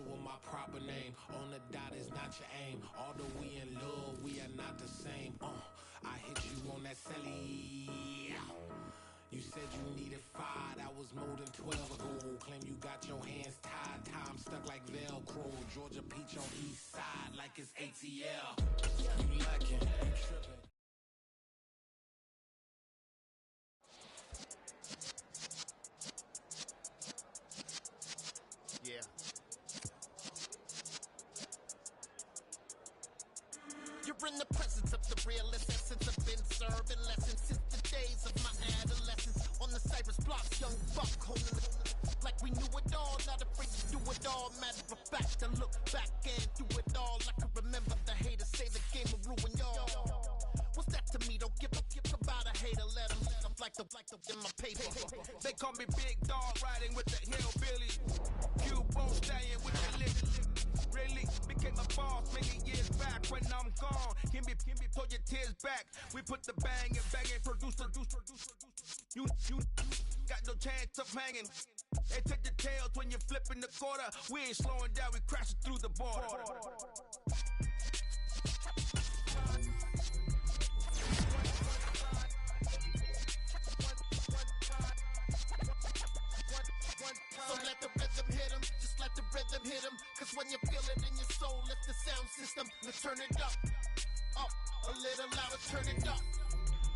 with my proper name. On the dot is not your aim. Although we in love, we are not the same. I hit you on that celly. You said you needed 5, that was more than 12 ago. Claim you got your hands tied, time stuck like Velcro. Georgia Peach on east side like it's ATL. You lacking, you tripping. Yeah. You're in the presence of the realest essence. I've been serving lessons since the days of my adolescence. On the Cypress blocks, young buck holding it like we knew it all. Not afraid to do it all. Matter of fact, I look back and do it all. I can remember the haters say the game will ruin y'all. What's that to me? Don't give a about a hater. Let them like the in my paper. They call me Big Dog, riding with the hillbilly. Q-Bone staying with the lick. Really became a boss many years back. When I'm gone, can be pull your tears back. We put the bang and producer. You got no chance of hanging. They take the tails when you're flipping the quarter. We ain't slowing down, we crashing through the border. So let the rhythm hit him, just let the rhythm hit him. Cause when you feel it in your soul, lift the sound system. Let's turn it up, a little louder, turn it up.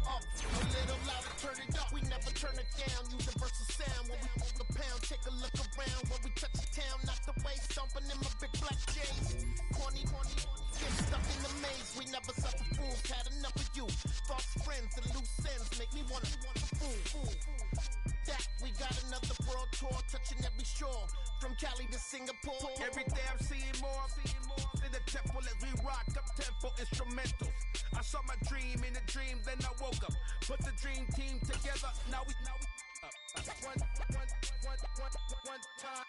A little louder, turn it up. We never turn it down, universal sound. When we move the pound, take a look around. When we touch the town, knock the way, stomping in my big black J's. Corny, get stuck in the maze. We never suffer fools, had enough of you. False friends and loose ends make me wanna fool. That we got another world tour, touching every shore, from Cali to Singapore. Every day I'm seeing more in the temple as we rock up tempo instrumentals. I saw my dream in a dream, then I woke up. Put the dream team together. Now we one time.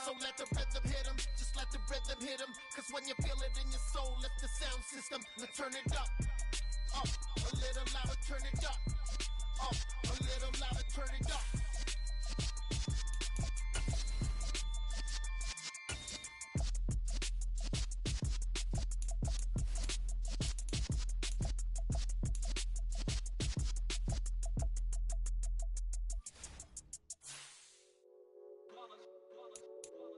So let the rhythm hit him, just let the rhythm hit him. Cause when you feel it in your soul, lift the sound system. Let's turn it up, a little louder, turn it up. A little louder, turn it up.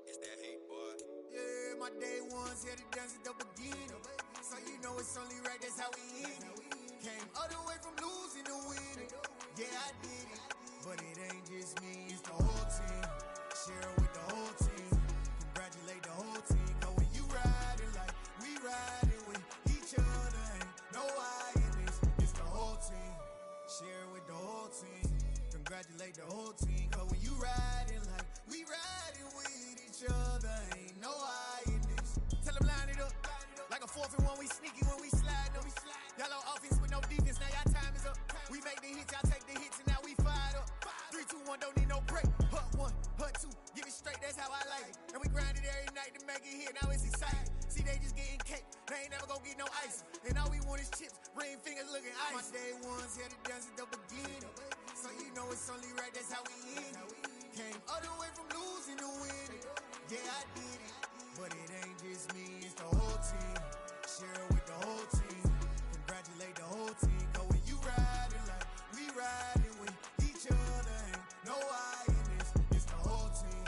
It's that hate, boy. Yeah, my day ones here to dance at the beginning. So you know it's only right, that's how we end it. Came all the way from losing to winning. Yeah, I did it, but it ain't just me, it's the whole team. Share it with the whole team. Congratulate the whole team. Cause when you riding like we riding with each other, ain't no I in this. It's the whole team. Share it with the whole team. Congratulate the whole team. Cause when you riding like we riding with each other, ain't no I in this. Tell them line it up. Like a 4th and 1, we sneaky when we slide up. Yellow offense with no defense, now y'all time is up. We make the hits, y'all take the hits, and now we fired up. 3, 2, 1, don't need no break. Hut 1, hut 2, give it straight, that's how I like it. And we grind it every night to make it hit, now it's exciting. See, they just getting cake, they ain't never gonna get no ice. And all we want is chips, ring fingers looking ice. My day ones here to dance at the beginning. So you know it's only right, that's how we end it. Came all the way from losing to winning. Yeah, I did it, but it ain't just me, it's the whole team. Share it with the whole team. Congratulate the whole team. Cause when you riding like we riding with each other, ain't no I in this. It's the whole team.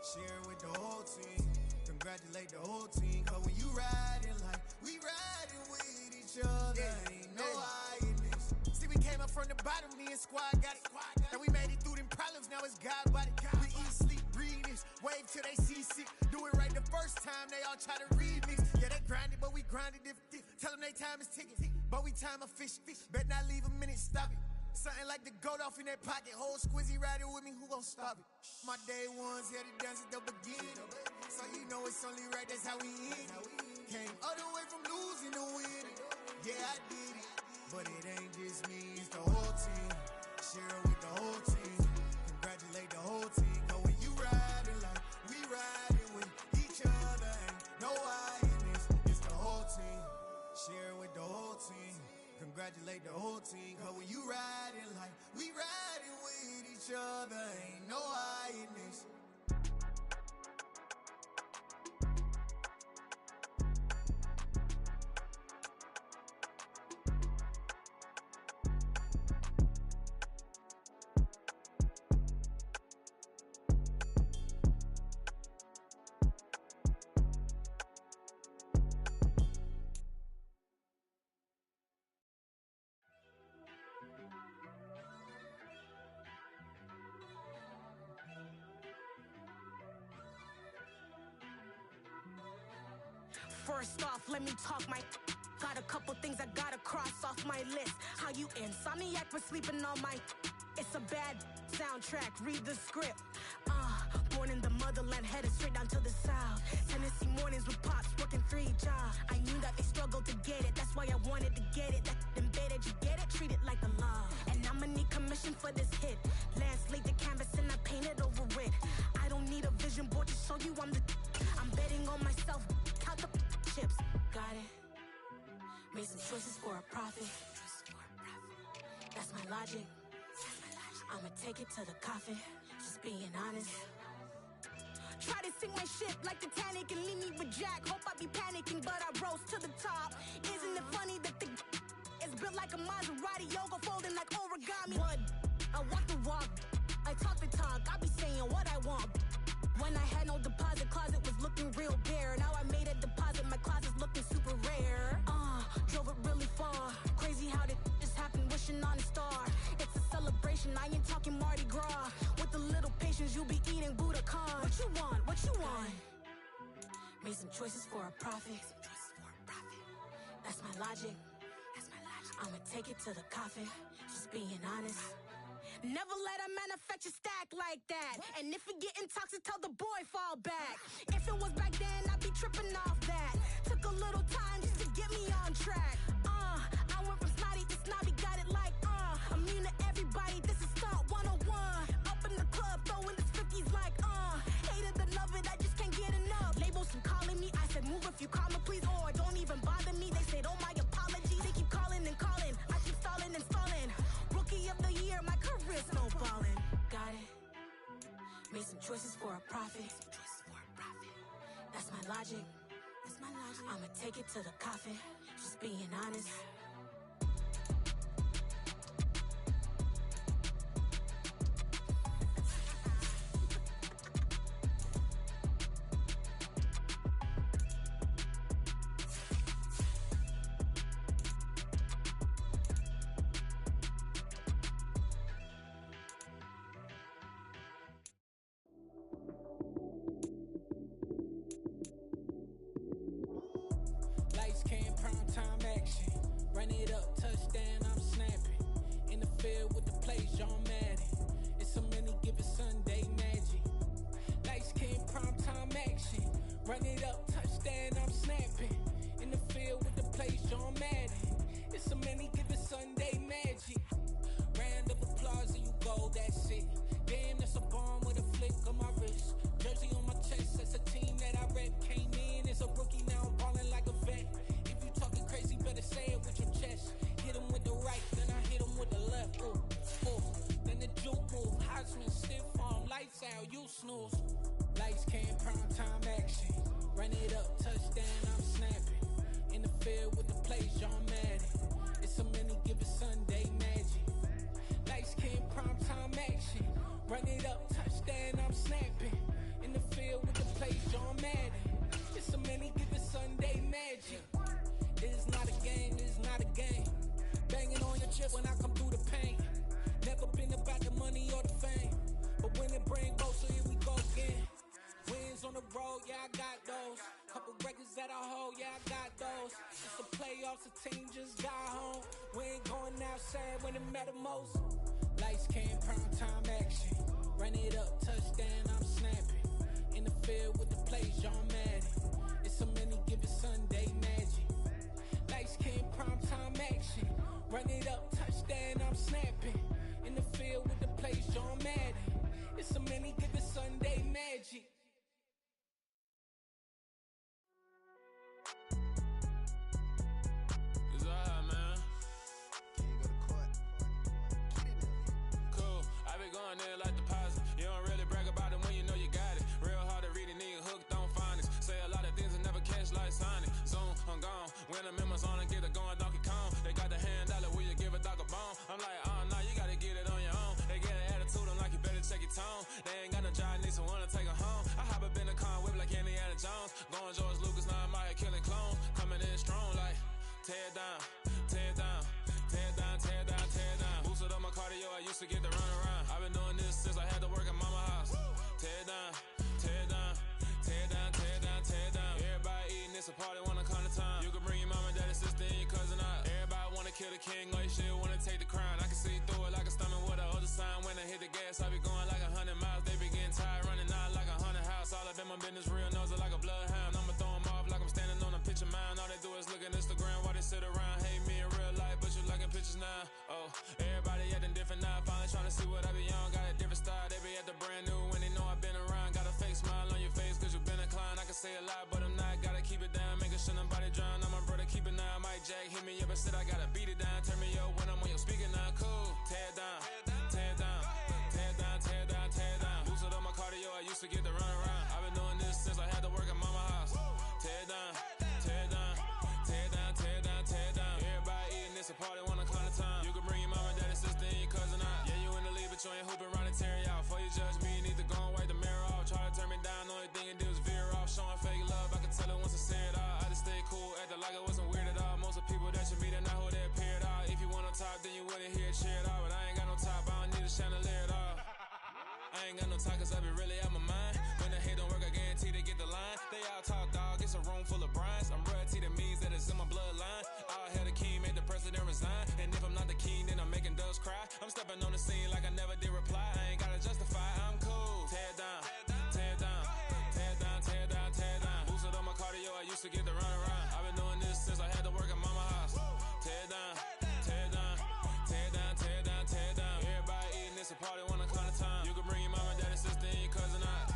Share it with the whole team. Congratulate the whole team. Cause when you riding like we riding with each other, ain't no I in this. See, we came up from the bottom, me and squad got it. And we made it through them problems, now it's God body. We eat, sleep, breathe this, wave till they seasick. Do it right the first time, they all try to remix. Yeah, they grinded, but we grinded different. Tell them they time is ticking, but we time a fish. Bet not leave a minute, stop it. Something like the goat off in their pocket. Whole squizzy riding with me, who gon' stop it? My day ones here to dance at the beginning. So you know it's only right, that's how we end it. Came all the way from losing to winning. Yeah, I did it, but it ain't just me, it's the whole team. Share it with the whole team. Congratulate the whole team. Cause when you riding like we riding with each other, ain't no I in this. It's the whole team. Share it with the whole team. Congratulate the whole team. Cause when you riding like we riding with each other, ain't no I in this. First off, let me talk my. Got a couple things I gotta cross off my list. How you insomniac for sleeping on my. It's a bad soundtrack, read the script. Born in the motherland, headed straight down to the south. Tennessee mornings with pops, working 3 jobs. I knew that they struggled to get it, that's why I wanted to get it. That embedded, you get it, treat it like a law. And I'ma need commission for this hit. Lance laid the canvas and I painted over it. I don't need a vision board to show you I'm betting on myself, count the chips. Got it. Made some choices for a profit. That's my logic. I'ma take it to the coffin, just being honest. Try to sink my ship like Titanic and leave me with Jack. Hope I be panicking, but I rose to the top. Isn't it funny that the is built like a Maserati, yoga folding like origami? What? I walk the walk, I talk the talk, I be saying what I want. When I had no deposit, closet was looking real bare. Now I made a deposit, my closet's looking super rare. Drove it really far. Crazy how did just happen, wishing on a star. It's a celebration, I ain't talking Mardi Gras. With a little patience, you'll be eating Budokan. What you want? What you want? Made some choices for a profit. That's my logic. I'ma take it to the coffin, just being honest. Never let a manufacture stack like that. And if it getting toxic, tell the boy fall back. If it was back then, I'd be tripping off that. Took a little time just to get me on track. I went from snotty to snobby, got it like immune to everybody, this is stunt 101. Up in the club, throwing the 50s like hate it or love it, I just can't get enough. Labels keep calling me, I said move if you call me please, or don't even bother me. They said oh my apologies, they keep calling and calling. I keep stalling and stalling. Rookie of the year, my career snowballing. Got it. Made some choices for a profit. That's my logic. I'ma take it to the coffin, just being honest. Lights came, prime time action. Run it up, touchdown, I'm snapping. In the field with the plays, John Madden. It's so many, give it Sunday magic. Lights came, prime time action. Run it up, touchdown, I'm snapping. In the field with the plays, John Madden. It's so many, give it Sunday magic. Round of applause and you go, that's it. Damn, that's a bomb with a flick on my wrist. Jersey on my chest, that's a team that I rep. Came in as a rookie, now I'm ballin' like a vet. If you talking crazy, better say it with your chest. Hit him with the right, then I hit him with the left. Ooh, ooh. Then the juke move, Heisman stiff arm, lights out, you snooze. Lights came, prime time action. Run it up, touchdown, I'm snapping. In the field with the plays, John Madden. It's so many, give it Sunday magic. Lights came, prime time action. Run it up, touchdown, I'm snapping. In the field with the plays, John Madden. It's so many, give it Sunday magic. It is not a game, it is not a game. Banging on your chip when I come through the pain. Never been about the money or the fame. But when it bring both, so here we go again. Wins on the road, yeah, I got those. Couple records that I hold, yeah, I got those. It's the playoffs, the team just got home. We ain't going outside when it matter most. Lights came, prime time action. Run it up, touchdown, I'm snapping. In the field with the plays, John Madden. It's so many, give it Sunday magic. Lights came, prime time action. Run it up, touchdown, I'm snapping. In the field with the plays, John Madden. It's so many, give it Sunday magic. It's alright, man. Cool. I be going there like deposit. You don't really brag about it when you know you got it. Real hard to read a nigga hooked on phonics. Say a lot of things and never catch like Sonic. Zoom, I'm gone. When the members on and get it going Donkey Kong. They got the hand dollar, will you give a dog a bone? I'm like, oh no, you gotta get it on your own. They get an attitude, I'm like, you better check your tone. They ain't got no job, need someone to take her home. I hop up in the car, whip like Indiana Jones. Going George Lucas, now I'm out here killing clones. Coming in strong like, tear down, tear down, tear down, tear down, tear down. Boosted up my cardio, I used to get to run around. I've been doing this since I had to work at mama house. Tear down, tear down, tear down, tear down, tear down. Everybody eating, it's a party, wanna business real, knows it like a bloodhound. I'ma throw them off like I'm standing on a picture mound. All they do is look at Instagram while they sit around. Hate me in real life, but you liking pictures now. Oh, everybody acting different now. Finally trying to see what I be on. Got a different style, they be at the brand new when they know I've been around. Got a fake smile on your face cause you been inclined. I can say a lot, but I'm not. Gotta keep it down, making sure nobody drown. I'm my brother, keep it now. Mike Jack hit me up and said I gotta beat it down. Turn me up when I'm on your speaker now. Cool, tear down, tear down, tear down, tear down, tear down. Boosted up my cardio, I used to get to run around. I've been doing this since I had to work at mama house. Tear down, tear down, tear down, tear down, tear down. Everybody eating this a party, wanna climb the time. You can bring your mama, daddy, sister, and your cousin out. Yeah, you in the lead, but you ain't hooping around and tearing out. Before you judge me, you need to go and wipe the mirror off. Try to turn me down, only thing it do is veer off. Showing fake love, I can tell it once I say it all. I just stay cool, acting like it wasn't weird at all. Most of the people that you meet are not who they appear at all. If you want on top, then you wouldn't hear it cheer at all. But I ain't got no top, I don't need a chandelier at all. I ain't got no time cause I be really out my mind. When the hate don't work, I guarantee they get the line. They all talk dog, it's a room full of brines. I'm royalty, that means that it's in my bloodline. All hail the king, made the president resign. And if I'm not the king, then I'm making doves cry. I'm stepping on the scene like I never did reply. I ain't gotta justify, I'm cool. Tear down, tear down, tear down, tear down, tear down. Boosted up my cardio, I used to get to run around. I've been doing this since I had to work at mama house. Tear down, tear down, tear down, tear down, tear down. Everybody eating this a party, wanna climb the time. You can bring your mama, daddy, sister, and your cousin out.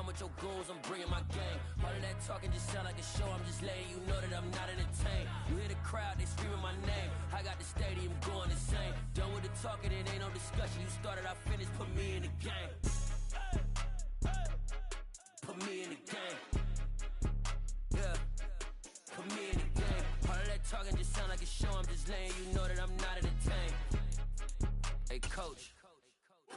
With your goons, I'm bringing my gang. All of that talking just sound like a show. I'm just letting you know that I'm not entertained. You hear the crowd, they screaming my name. I got the stadium going insane. Done with the talking, it ain't no discussion. You started, I finished, put me in the game. Put me in the game. Yeah, put me in the game. All of that talking just sound like a show. I'm just letting you know that I'm not entertained. Hey coach,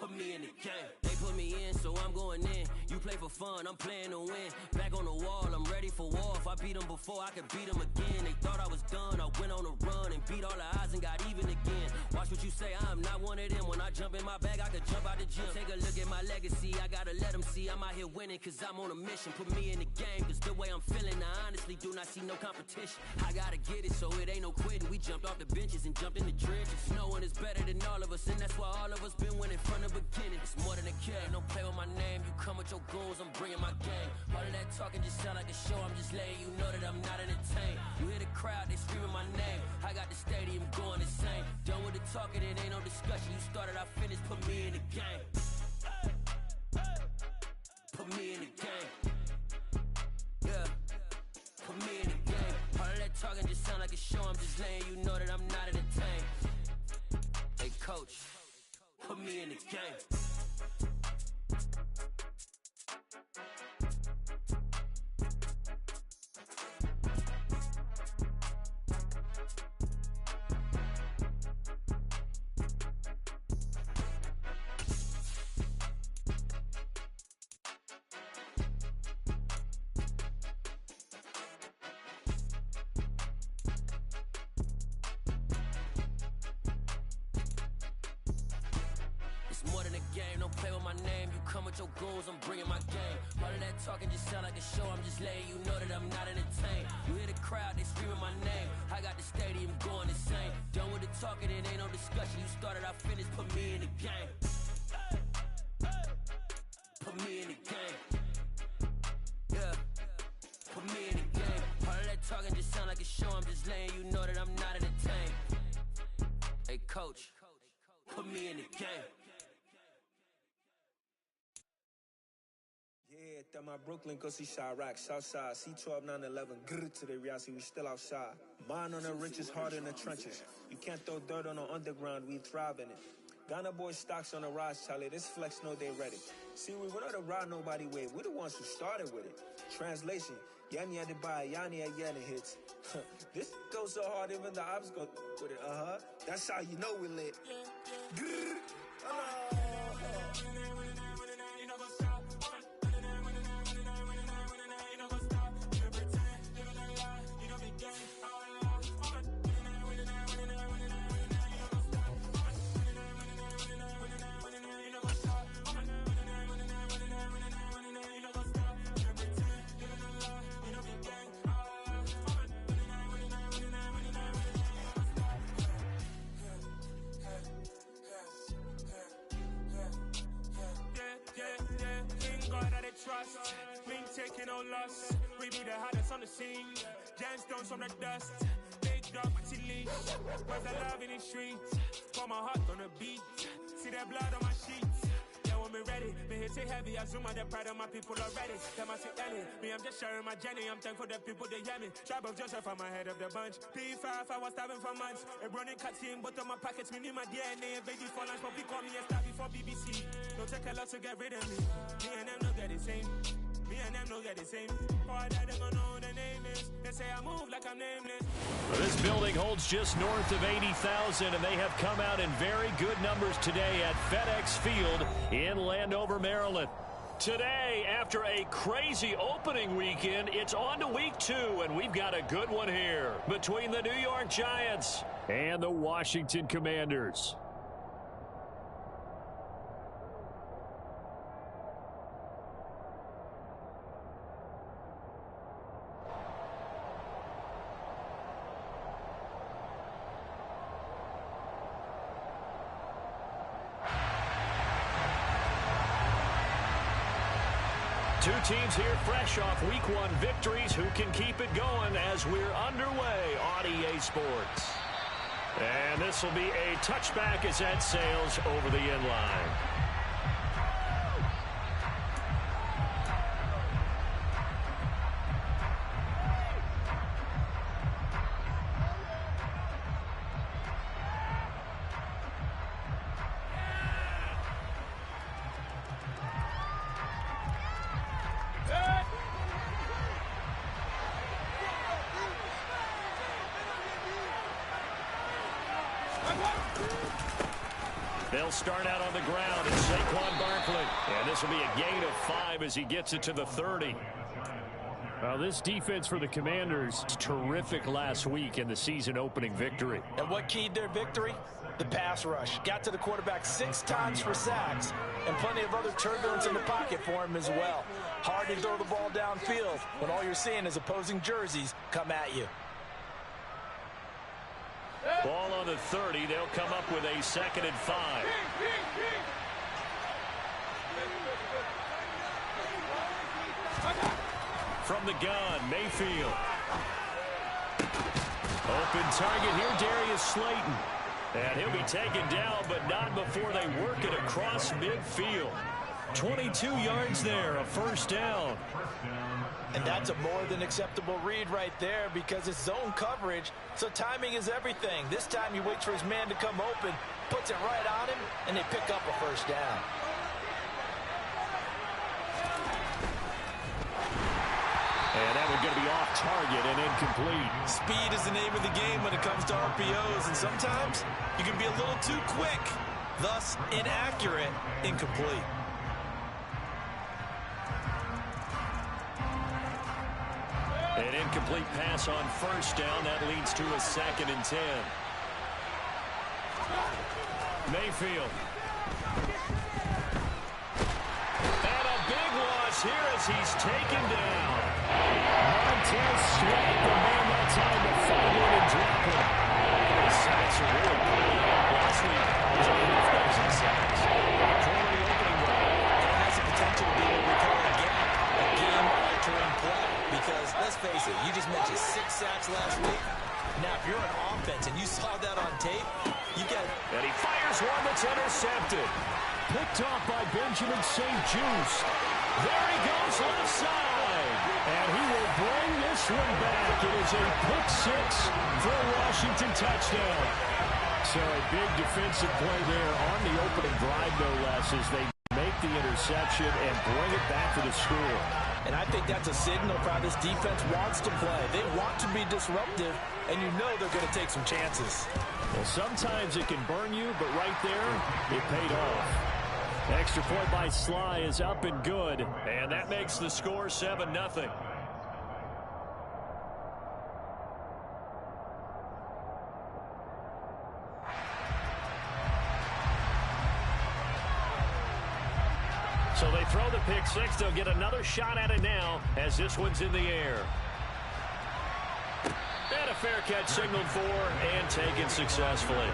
put me in the game. They put me in, so I'm going in. You play for fun, I'm playing to win. Back on the wall, I'm ready for war. If I beat them before, I could beat them again. They thought I was done, I went on a run and beat all the odds and got even again. Watch what you say, I'm not one of them. When I jump in my bag, I could jump out the gym. Take a look at my legacy, I gotta let them see I'm out here winning, cause I'm on a mission. Put me in the game, cause the way I'm feeling, I honestly do not see no competition. I gotta get it, so it ain't no quitting. We jumped off the benches and jumped in the trenches. No one is better than all of us, and that's why all of us been winning from the beginning. It's more than a game, don't play with my name. You come with your goons, I'm bringing my gang. All of that talking just sound like a show. I'm just letting you know that I'm not entertained. You hear the crowd, they screaming my name. I got the stadium going insane. Done with the talking, it ain't no discussion. You started, I finished, put me in the game. Put me in the game. Yeah, put me in the game. All of that talking just sound like a show. I'm just letting you know that I'm not entertained. Hey coach, put me in the game. Your goals, I'm bringing my game. All of that talking just sound like a show. I'm just letting you know that I'm not entertained. You hear the crowd, they screaming my name. I got the stadium going insane. Done with the talking, it ain't no discussion. You started, I finished, put me in the game. Put me in the game. lane, you know that I'm not entertained. Hey, coach, put me in the game. Yeah, that my Brooklyn, go see Chirac, Southside, C12, 911, grrr to the reality, we still outside. Mine on the riches, hard in the trenches. You can't throw dirt on the underground, we thrive in it. Ghana boys stocks on the rise, Charlie, this flex know they ready. See, we not to ride nobody with, we the ones who started with it. Translation, Yanni had to buy, Yanni had Yanni hits. This goes so hard, even the ops go with it, That's how you know we lit. Grrr, Trust, we ain't taking no loss. We be the hottest on the scene. Gemstones from the dust. Big dog, pretty leash. Where's the love in the streets? Pour my heart on the beat. See that blood on my sheets. Yeah, when me ready, me hit it heavy. I zoom out the pride of my people already. Them I see Ellie. Me, I'm just sharing my journey. I'm thankful that people they hear me. Tribe of Joseph, I'm ahead of the bunch. P5, I was starving for months. A running cut in, but on my pockets, me need my DNA. Baby for lunch, but we call me a star before BBC. Don't take a lot to get rid of me. Me and them don't get the same. Me and them don't get the same. All that they gonna know the name is. They say I move like I'm nameless. Well, this building holds just north of 80,000, and they have come out in very good numbers today at FedEx Field in Landover, Maryland. Today, after a crazy opening weekend, it's on to week 2, and we've got a good one here between the New York Giants and the Washington Commanders. Two teams here fresh off Week 1 victories. Who can keep it going as we're underway on EA Sports? And this will be a touchback as that sails over the end line. They'll start out on the ground. It's Saquon Barkley. And this will be a gain of 5 as he gets it to the 30. Well, this defense for the Commanders, terrific last week in the season-opening victory. And what keyed their victory? The pass rush. Got to the quarterback 6 times for sacks, and plenty of other turbulence in the pocket for him as well. Hard to throw the ball downfield when all you're seeing is opposing jerseys come at you. Ball on the 30. They'll come up with a 2nd and 5. From the gun, Mayfield. Open target here, Darius Slayton. And he'll be taken down, but not before they work it across midfield. 22 yards there, a first down. And that's a more than acceptable read right there because it's zone coverage, so timing is everything. This time he waits for his man to come open, puts it right on him, and they pick up a first down. And that one's going to be off target and incomplete. Speed is the name of the game when it comes to RPOs, and sometimes you can be a little too quick, thus inaccurate, incomplete. An incomplete pass on first down. That leads to a 2nd and 10. Mayfield. And a big loss here as he's taken down. Montez Sweat, the man that time to find it and drop it. These sacks are really good. Last week was a half dozen sacks. Currently opening drive. That has the potential to be what we call a game-altering play. Because, let's face it, you just mentioned 6 sacks last week. Now, if you're an offense and you saw that on tape, you get it. And he fires one that's intercepted. Picked off by Benjamin St. Juste. There he goes left side. And he will bring this one back. It is a pick six for a Washington touchdown. So a big defensive play there on the opening drive, no less, as they make the interception and bring it back for the score. And I think that's a signal for how this defense wants to play. They want to be disruptive, and you know they're going to take some chances. Well, sometimes it can burn you, but right there, it paid off. Extra point by Sly is up and good, and that makes the score 7-0. So they throw the pick six. They'll get another shot at it now as this one's in the air. And a fair catch signaled for and taken successfully.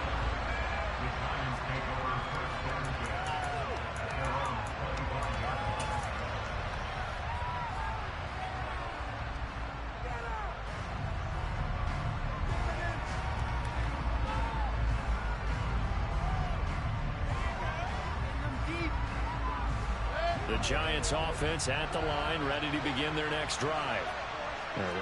The Giants offense at the line, ready to begin their next drive.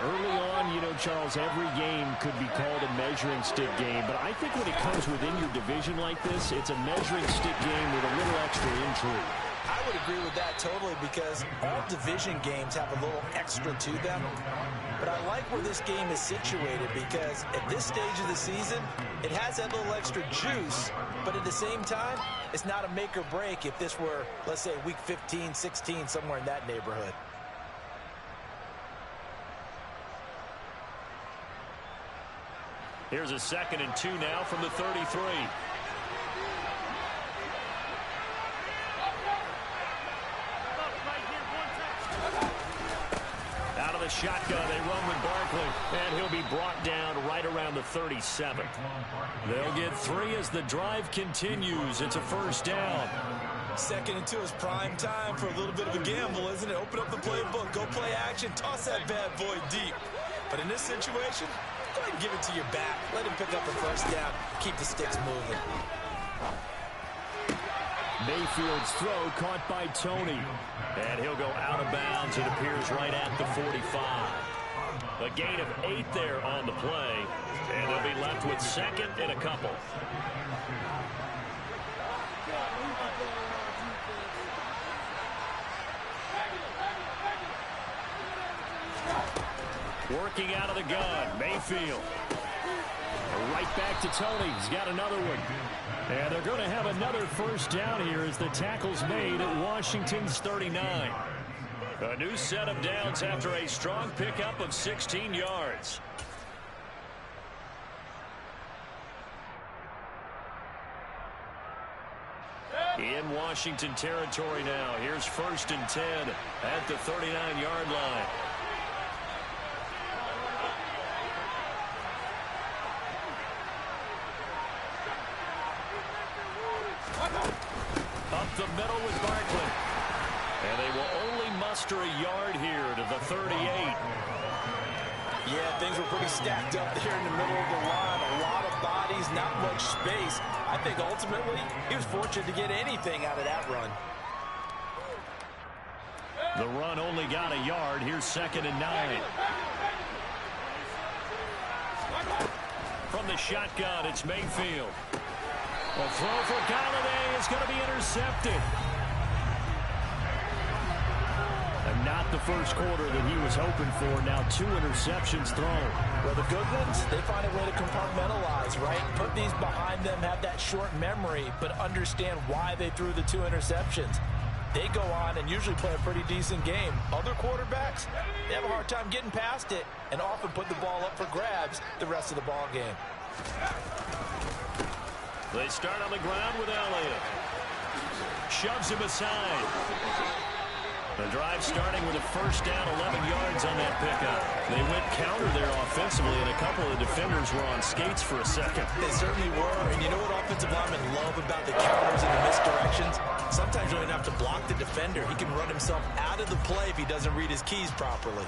Early on, you know, Charles, every game could be called a measuring stick game, but I think when it comes within your division like this, it's a measuring stick game with a little extra intrigue. I would agree with that totally, because all division games have a little extra to them. But I like where this game is situated, because at this stage of the season, it has that little extra juice, but at the same time, it's not a make or break if this were, let's say, week 15, 16, somewhere in that neighborhood. Here's a 2nd and 2 now from the 33. Out of the shotgun, they run with Barkley, and he'll be brought down right around the 37. They'll get 3 as the drive continues. It's a first down. 2nd and 2 is prime time for a little bit of a gamble, isn't it? Open up the playbook, go play action, toss that bad boy deep. But in this situation, go ahead and give it to your back. Let him pick up a first down. Keep the sticks moving. Mayfield's throw caught by Tony. And he'll go out of bounds. It appears right at the 45. A gain of 8 there on the play. And they'll be left with 2nd and a couple. Working out of the gun, Mayfield. Right back to Tony. He's got another one. And they're going to have another first down here as the tackle's made at Washington's 39. A new set of downs after a strong pickup of 16 yards. In Washington territory now. Here's 1st and 10 at the 39-yard line. Up the middle with Barkley. And they will only muster a yard here to the 38. Yeah, things were pretty stacked up there in the middle of the line. A lot of bodies, not much space. I think ultimately he was fortunate to get anything out of that run. The run only got a yard. Here's 2nd and 9. From the shotgun, it's Mayfield. A throw for Galladay is going to be intercepted. And not the first quarter that he was hoping for. Now 2 interceptions thrown. Well, the good ones, they find a way to compartmentalize, right? Put these behind them, have that short memory, but understand why they threw the 2 interceptions. They go on and usually play a pretty decent game. Other quarterbacks, they have a hard time getting past it and often put the ball up for grabs the rest of the ball game. They start on the ground with Elliott. Shoves him aside. The drive starting with a first down, 11 yards on that pickup. They went counter there offensively, and a couple of defenders were on skates for a second. They certainly were, and you know what offensive linemen love about the counters and the misdirections? Sometimes you don't even have to block the defender. He can run himself out of the play if he doesn't read his keys properly.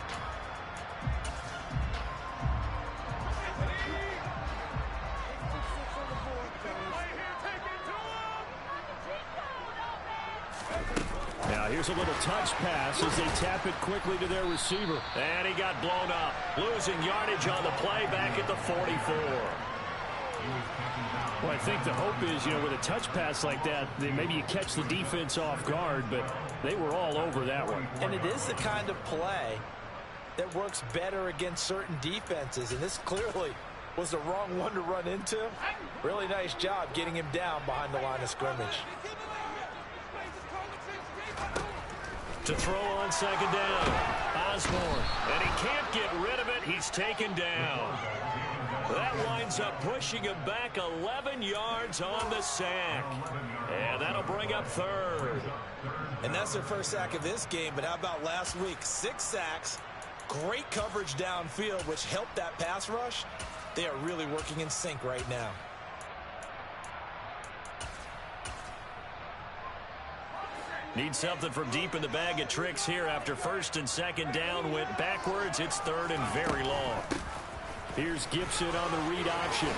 Here's a little touch pass as they tap it quickly to their receiver. And he got blown up. Losing yardage on the play back at the 44. Well, I think the hope is, with a touch pass like that, maybe you catch the defense off guard, but they were all over that one. And it is the kind of play that works better against certain defenses, and this clearly was the wrong one to run into. Really nice job getting him down behind the line of scrimmage. To throw on second down, Osborne, and he can't get rid of it. He's taken down. That winds up pushing him back 11 yards on the sack. And that'll bring up third. And that's their first sack of this game, but how about last week? 6 sacks, great coverage downfield, which helped that pass rush. They are really working in sync right now. Need something from deep in the bag of tricks here after first and second down went backwards. It's third and very long. Here's Gibson on the read option.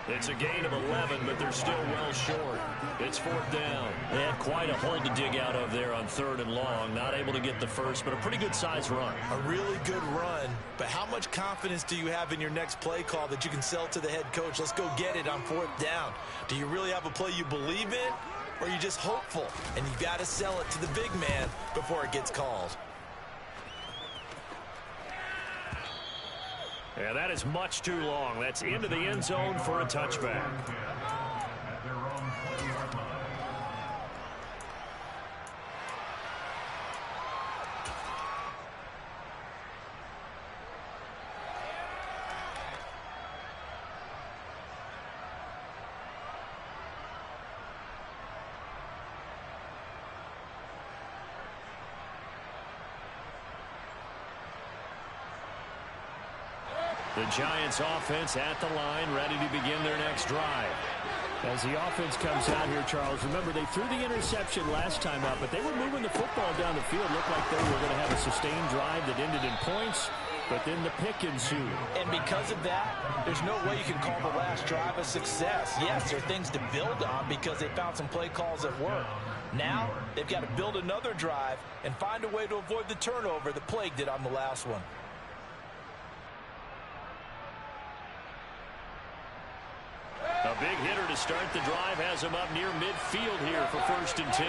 It's a gain of 11, but they're still well short. It's fourth down. They had quite a hole to dig out of there on third and long. Not able to get the first, but a pretty good-sized run. A really good run, but how much confidence do you have in your next play call that you can sell to the head coach? Let's go get it on fourth down. Do you really have a play you believe in, or are you just hopeful? And you've got to sell it to the big man before it gets called. Yeah, that is much too long. That's into the end zone for a touchback. The Giants offense at the line, ready to begin their next drive. As the offense comes out here, Charles, remember they threw the interception last time out, but they were moving the football down the field. Looked like they were going to have a sustained drive that ended in points, but then the pick ensued. And because of that, there's no way you can call the last drive a success. Yes, there are things to build on because they found some play calls that work. Now, they've got to build another drive and find a way to avoid the turnover that plagued it on the last one. A big hitter to start the drive has him up near midfield here for first and 10.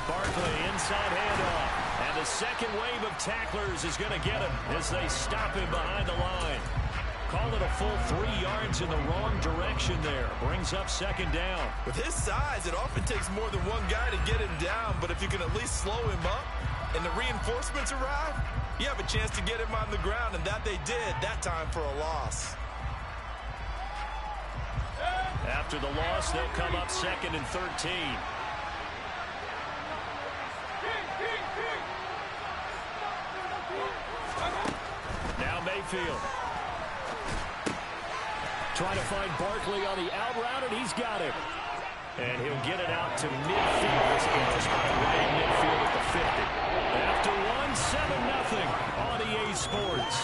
Barkley inside handoff. And the second wave of tacklers is going to get him as they stop him behind the line. Call it a full 3 yards in the wrong direction there. Brings up second down. With his size, it often takes more than one guy to get him down, but if you can at least slow him up and the reinforcements arrive, you have a chance to get him on the ground, and that they did, that time for a loss. After the loss, they'll come up second and 13. Now Mayfield. Trying to find Barkley on the out route, and he's got it. And he'll get it out to midfield. This is right in midfield at the 50. After one, 7-0 on EA Sports.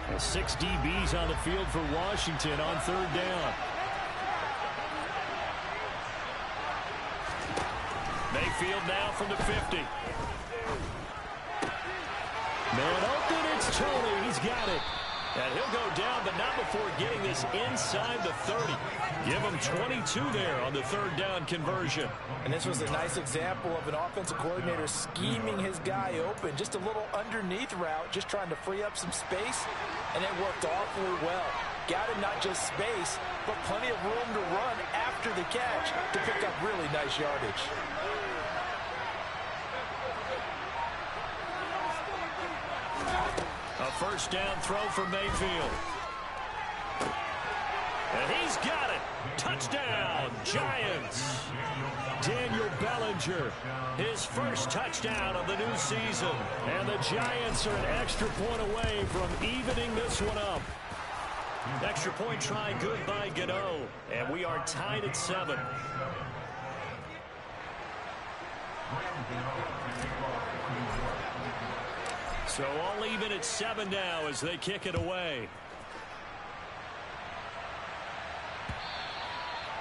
And 6 DBs on the field for Washington on third down. Mayfield now from the 50. Man open, it's Tony. He's got it. And he'll go down, but not before getting this inside the 30. Give him 22 there on the third down conversion. And this was a nice example of an offensive coordinator scheming his guy open. Just a little underneath route, just trying to free up some space, and it worked awfully well. Got him not just space, but plenty of room to run after the catch to pick up really nice yardage. A first down throw for Mayfield. And he's got it. Touchdown, Giants. Daniel Bellinger, his first touchdown of the new season. And the Giants are an extra point away from evening this one up. Extra point try good by Gano. And we are tied at 7. So all even at 7 now as they kick it away.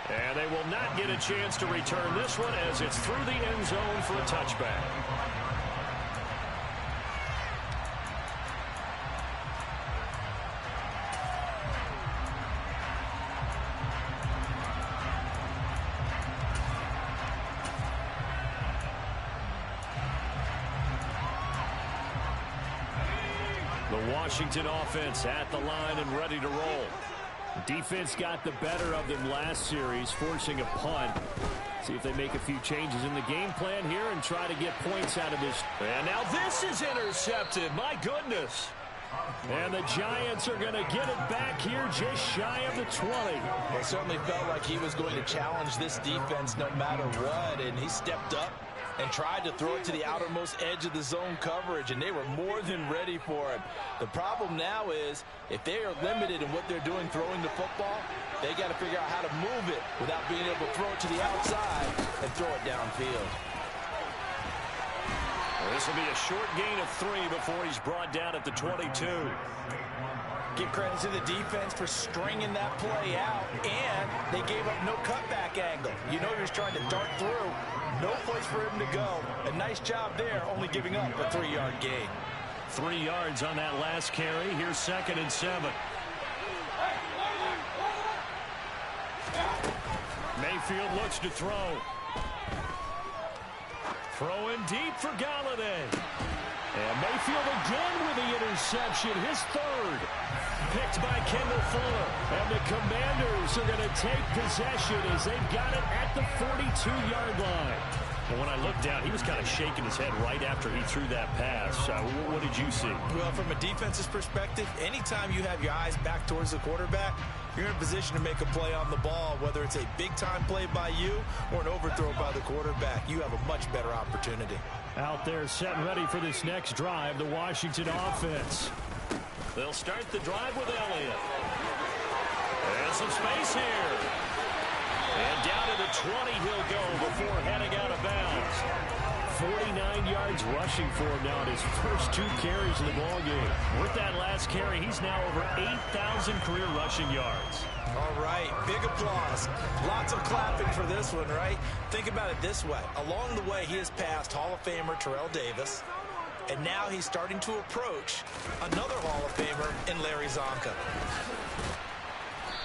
And they will not get a chance to return this one as it's through the end zone for a touchback. The Washington offense at the line and ready to roll. Defense got the better of them last series, forcing a punt. See if they make a few changes in the game plan here and try to get points out of this. And now this is intercepted. My goodness. And the Giants are going to get it back here just shy of the 20. It certainly felt like he was going to challenge this defense no matter what, and he stepped up and tried to throw it to the outermost edge of the zone coverage, and they were more than ready for it. The problem now is if they are limited in what they're doing throwing the football, they got to figure out how to move it without being able to throw it to the outside and throw it downfield. Well, this will be a short gain of 3 before he's brought down at the 22. Give credit to the defense for stringing that play out, and they gave up no cutback angle. You know he was trying to dart through. No place for him to go. A nice job there, only giving up a 3-yard gain. 3 yards on that last carry. Here's 2nd and 7. Mayfield looks to throw. Throwing deep for Galladay. And Mayfield again with the interception, his 3rd. Picked by Kendall Fuller. And the Commanders are going to take possession as they've got it at the 42-yard line. But when I looked down, he was kind of shaking his head right after he threw that pass. What did you see? Well, from a defense's perspective, anytime you have your eyes back towards the quarterback, you're in a position to make a play on the ball, whether it's a big-time play by you or an overthrow by the quarterback. You have a much better opportunity. Out there set and ready for this next drive, the Washington offense. They'll start the drive with Elliott. And some space here. And down to the 20 he'll go before heading out of bounds. 49 yards rushing for him now in his first 2 carries in the ballgame. With that last carry, he's now over 8,000 career rushing yards. All right, big applause. Lots of clapping for this one, right? Think about it this way. Along the way, he has passed Hall of Famer Terrell Davis, and now he's starting to approach another Hall of Famer in Larry Zonka.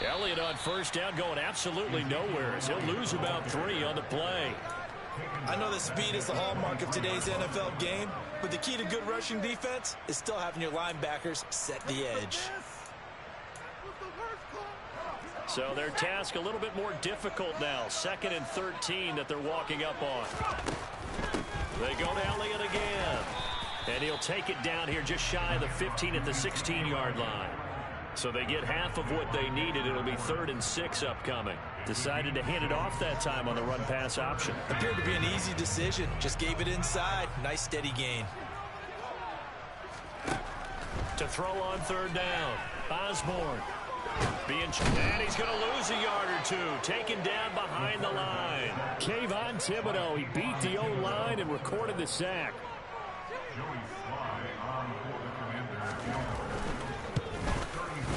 Elliott on first down going absolutely nowhere as he'll lose about 3 on the play. I know that speed is the hallmark of today's NFL game, but the key to good rushing defense is still having your linebackers set the edge. So their task a little bit more difficult now. 2nd and 13 that they're walking up on. They go to Elliott again. And he'll take it down here just shy of the 15 at the 16-yard line. So they get half of what they needed. It'll be 3rd and 6 upcoming. Decided to hand it off that time on the run-pass option. Appeared to be an easy decision. Just gave it inside. Nice steady gain. To throw on 3rd down. Osborne. And he's going to lose a yard or 2. Taken down behind the line. Kayvon Thibodeau. He beat the O-line and recorded the sack.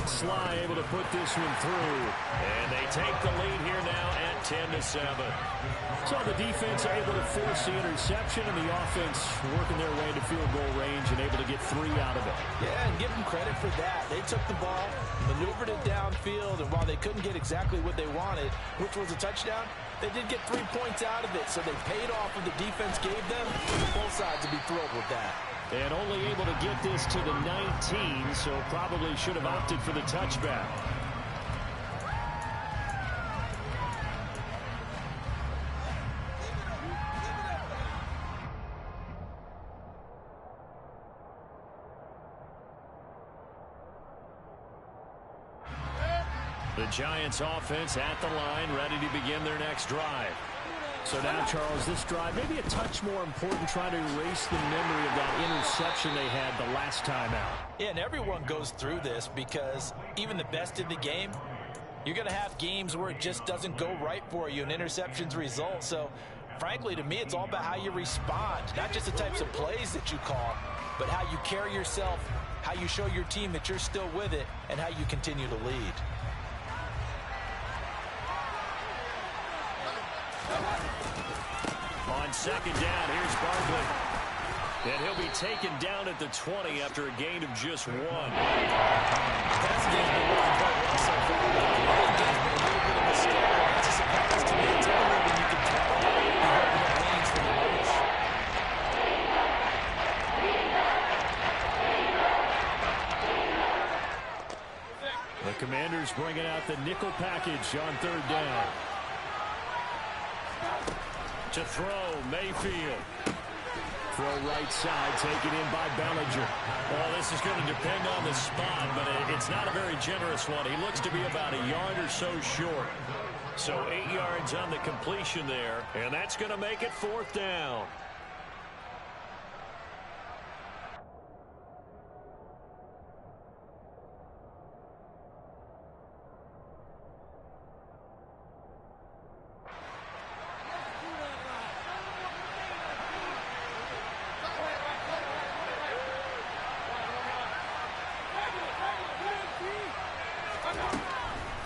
Sly able to put this one through. And they take the lead here now at 10-7. So the defense able to force the interception, and the offense working their way to field goal range and able to get 3 out of it. Yeah, and give them credit for that. They took the ball, maneuvered it downfield, and while they couldn't get exactly what they wanted, which was a touchdown, they did get 3 points out of it, so they paid off what the defense gave them. Both sides would be thrilled with that. And only able to get this to the 19, so probably should have opted for the touchback. The Giants offense at the line, ready to begin their next drive. So now, Charles, this drive maybe a touch more important, trying to erase the memory of that interception they had the last time out. Yeah, and everyone goes through this because even the best in the game, you're going to have games where it just doesn't go right for you and interceptions result. So, frankly, to me, it's all about how you respond, not just the types of plays that you call, but how you carry yourself, how you show your team that you're still with it, and how you continue to lead. On second down, here's Barkley. And he'll be taken down at the 20 after a gain of just 1. That's the game been working quite well so far. The running game's been a little bit of a struggle. That's a surprise to me. It's early when you can tell. You open up lanes for the rush. The Commanders bringing out the nickel package on third down. To throw, Mayfield. Throw right side, taken in by Bellinger. Well, this is going to depend on the spot, but it's not a very generous one. He looks to be about a yard or so short. So 8 yards on the completion there, and that's going to make it fourth down.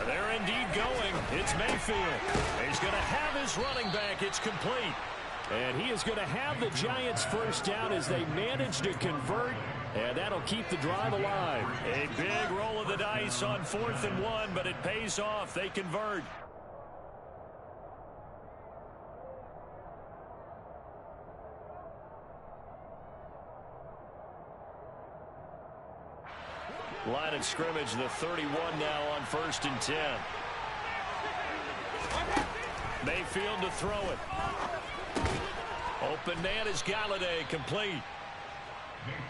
They're indeed going. It's Mayfield. He's going to have his running back. It's complete. And he is going to have the Giants first down as they manage to convert. And that'll keep the drive alive. A big roll of the dice on 4th and 1, but it pays off. They convert. Line of scrimmage, the 31 now on 1st and 10. Mayfield to throw it. Open man is Galladay, complete.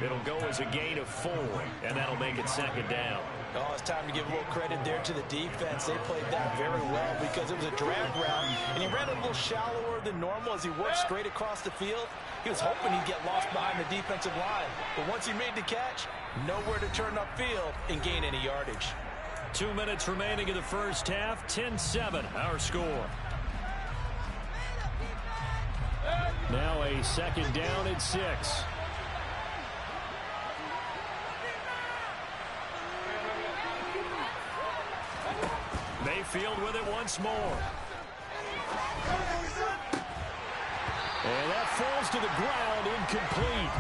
It'll go as a gain of 4, and that'll make it second down. Oh, it's time to give a little credit there to the defense. They played that very well because it was a drag route, and he ran a little shallower than normal as he worked straight across the field. He was hoping he'd get lost behind the defensive line, but once he made the catch, nowhere to turn upfield and gain any yardage. 2 minutes remaining in the first half, 10-7, our score. Now a second down and 6. Mayfield with it once more. And that falls to the ground, incomplete.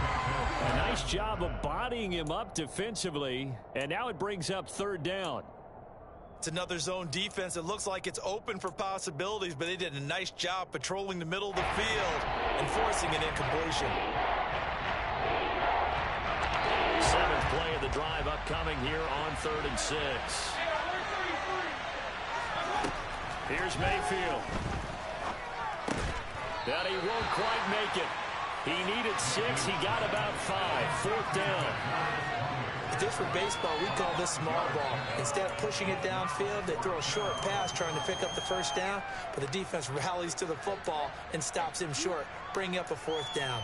A nice job of bodying him up defensively, and now it brings up third down. It's another zone defense. It looks like it's open for possibilities, but they did a nice job patrolling the middle of the field and forcing an incompletion. 7th play of the drive upcoming here on 3rd and 6. Here's Mayfield. But he won't quite make it. He needed 6. He got about 5. 4th down. If this were baseball, we call this small ball. Instead of pushing it downfield, they throw a short pass trying to pick up the first down, but the defense rallies to the football and stops him short, bringing up a 4th down.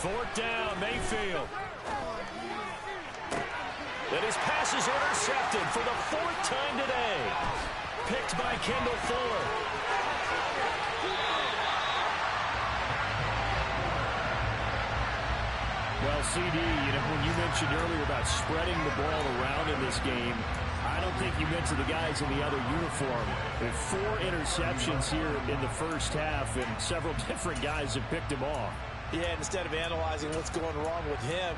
Fourth down, Mayfield. And his pass is intercepted for the 4th time today. Picked by Kendall Fuller. Well, CD, when you mentioned earlier about spreading the ball around in this game, I don't think you mentioned the guys in the other uniform. With 4 interceptions here in the first half, and several different guys have picked him off. Yeah, and instead of analyzing what's going wrong with him,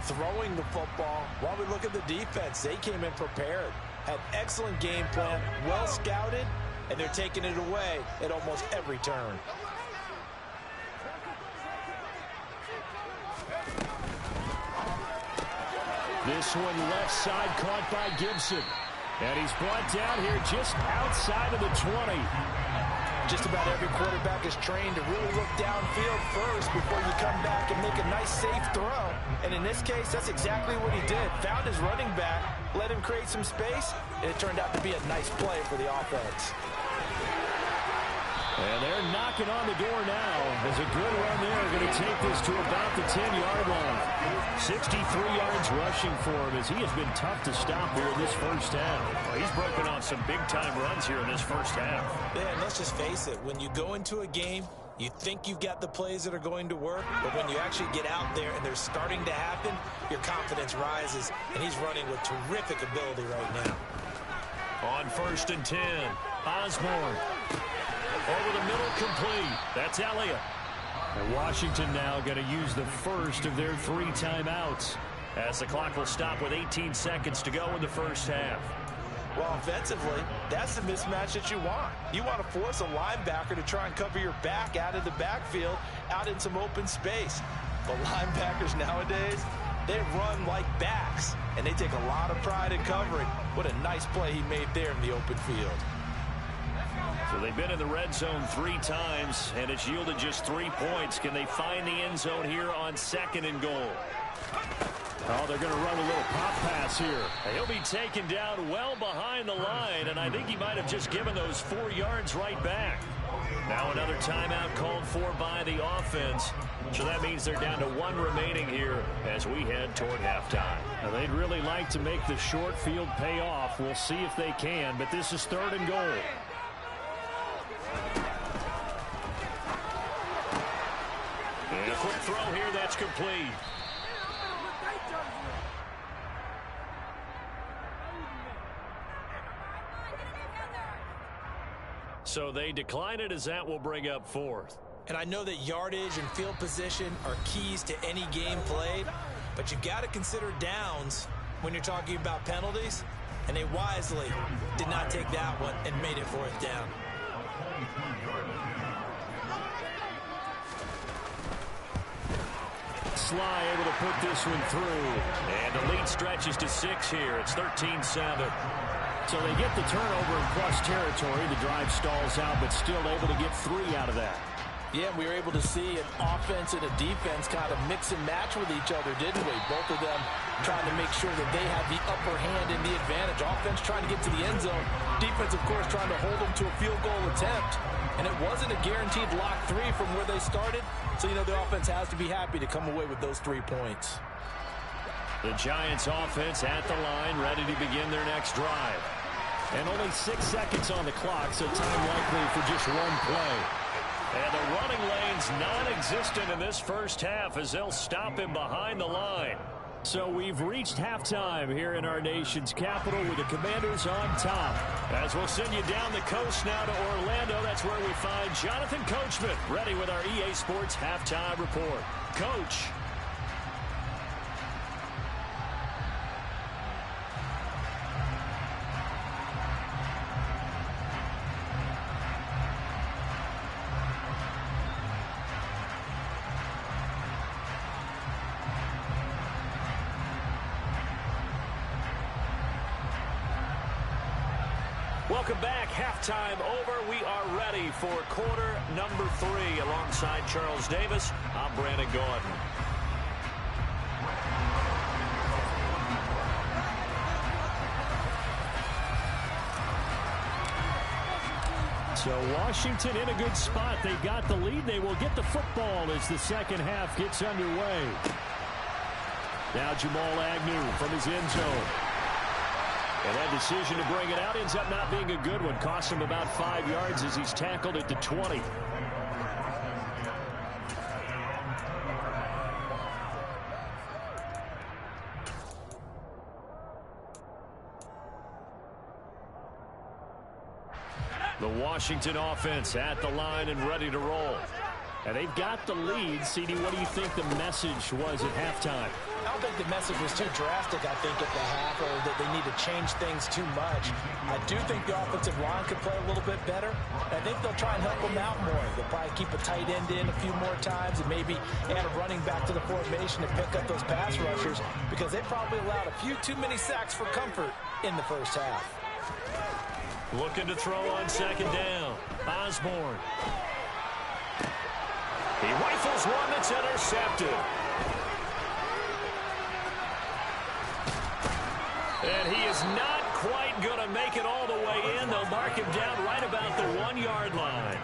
throwing the football, while we look at the defense, they came in prepared. Had excellent game plan, well scouted, and they're taking it away at almost every turn. This one left side caught by Gibson. And he's brought down here just outside of the 20. Just about every quarterback is trained to really look downfield first before you come back and make a nice, safe throw. And in this case, that's exactly what he did. Found his running back, let him create some space, and it turned out to be a nice play for the offense. And they're knocking on the door now. There's a good run there. Going to take this to about the 10-yard line. 63 yards rushing for him as he has been tough to stop here in this first half. Well, he's broken on some big-time runs here in this first half. Yeah, and let's just face it. When you go into a game, you think you've got the plays that are going to work, but when you actually get out there and they're starting to happen, your confidence rises, and he's running with terrific ability right now. On 1st and 10, Osborne. Over the middle, complete. That's Elliott. And Washington now going to use the first of their 3 timeouts as the clock will stop with 18 seconds to go in the first half. Well, offensively, that's the mismatch that you want. You want to force a linebacker to try and cover your back out of the backfield, out in some open space. The linebackers nowadays, they run like backs, and they take a lot of pride in covering. What a nice play he made there in the open field. So they've been in the red zone 3 times, and it's yielded just 3 points. Can they find the end zone here on 2nd and goal? Oh, they're going to run a little pop pass here. He'll be taken down well behind the line, and I think he might have just given those 4 yards right back. Now another timeout called for by the offense. So that means they're down to 1 remaining here as we head toward halftime. Now they'd really like to make the short field pay off. We'll see if they can, but this is 3rd and goal. And a quick throw here that's complete. So they decline it as that will bring up 4th. And I know that yardage and field position are keys to any game played, but you've got to consider downs when you're talking about penalties, and they wisely did not take that one and made it 4th down. Sly able to put this one through. And the lead stretches to 6 here. It's 13-7. So they get the turnover in plus territory. The drive stalls out, but still able to get 3 out of that. Yeah, we were able to see an offense and a defense kind of mix and match with each other, didn't we? Both of them trying to make sure that they have the upper hand and the advantage. Offense trying to get to the end zone. Defense, of course, trying to hold them to a field goal attempt. And it wasn't a guaranteed lock 3 from where they started. So, you know, the offense has to be happy to come away with those 3 points. The Giants offense at the line, ready to begin their next drive. And only 6 seconds on the clock, so time likely for just 1 play. And the running lane's non-existent in this first half as they'll stop him behind the line. So we've reached halftime here in our nation's capital with the Commanders on top. As we'll send you down the coast now to Orlando, that's where we find Jonathan Coachman ready with our EA Sports halftime report. Coach. Welcome back. Halftime over. We are ready for quarter number 3. Alongside Charles Davis, I'm Brandon Gordon. So Washington in a good spot. They got the lead. They will get the football as the second half gets underway. Now Jamal Agnew from his end zone. And that decision to bring it out ends up not being a good one. Cost him about 5 yards as he's tackled at the 20. The Washington offense at the line and ready to roll. And they've got the lead. CD, what do you think the message was at halftime? I don't think the message was too drastic, I think, at the half, or that they need to change things too much. I do think the offensive line could play a little bit better. I think they'll try and help them out more. They'll probably keep a tight end in a few more times and maybe add a running back to the formation to pick up those pass rushers, because they probably allowed a few too many sacks for comfort in the first half. Looking to throw on second down. Osborne. He rifles one that's intercepted. And he is not quite going to make it all the way in. They'll mark him down right about the 1-yard line.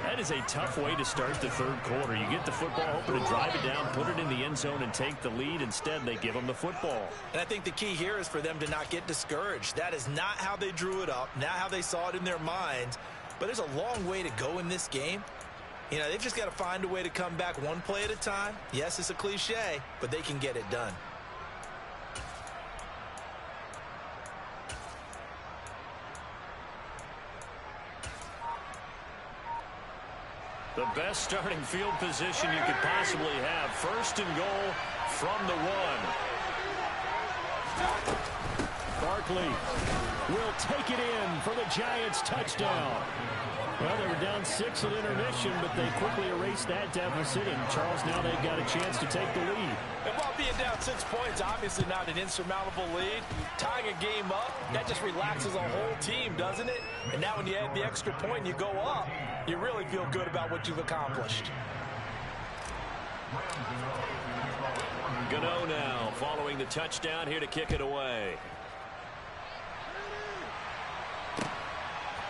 That is a tough way to start the third quarter. You get the football, hoping to drive it down, put it in the end zone, and take the lead. Instead, they give him the football. And I think the key here is for them to not get discouraged. That is not how they drew it up, not how they saw it in their minds. But there's a long way to go in this game. You know, they've just got to find a way to come back one play at a time. Yes, it's a cliche, but they can get it done. The best starting field position you could possibly have. First and goal from the 1. Barkley will take it in for the Giants touchdown. Well, they were down 6 at intermission, but they quickly erased that deficit, and Charles, now they've got a chance to take the lead. And while being down 6 points, obviously not an insurmountable lead, tying a game up, that just relaxes a whole team, doesn't it? And now when you add the extra point and you go up, you really feel good about what you've accomplished. Gano now following the touchdown, here to kick it away.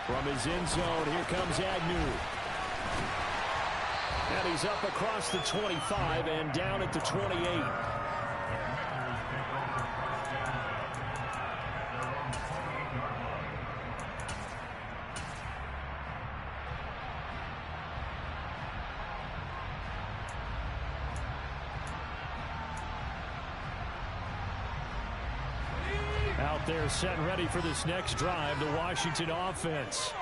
From his end zone, here comes Agnew. And he's up across the 25 and down at the 28. Out there set ready for this next drive, the Washington offense.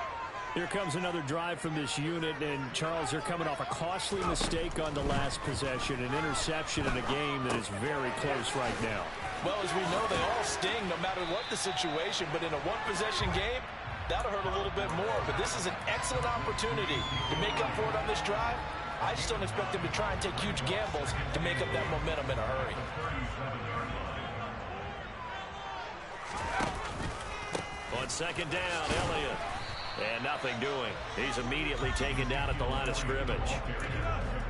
Here comes another drive from this unit, and Charles, they're coming off a costly mistake on the last possession, an interception in a game that is very close right now. Well, as we know, they all sting no matter what the situation, but in a one-possession game, that'll hurt a little bit more. But this is an excellent opportunity to make up for it on this drive. I just don't expect them to try and take huge gambles to make up that momentum in a hurry. On second down, Elliott. And nothing doing. He's immediately taken down at the line of scrimmage.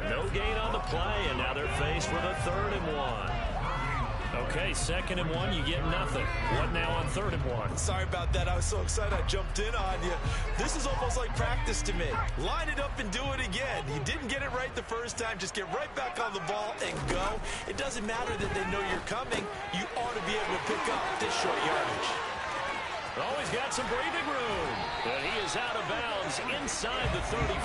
No gain on the play, and now they're faced with a 3rd and 1. Okay, 2nd and 1, you get nothing. What now on 3rd and 1? Sorry about that. I was so excited I jumped in on you. This is almost like practice to me. Line it up and do it again. You didn't get it right the first time. Just get right back on the ball and go. It doesn't matter that they know you're coming. You ought to be able to pick up this short yardage. Oh, he's got some breathing room. And he is out of bounds inside the 35.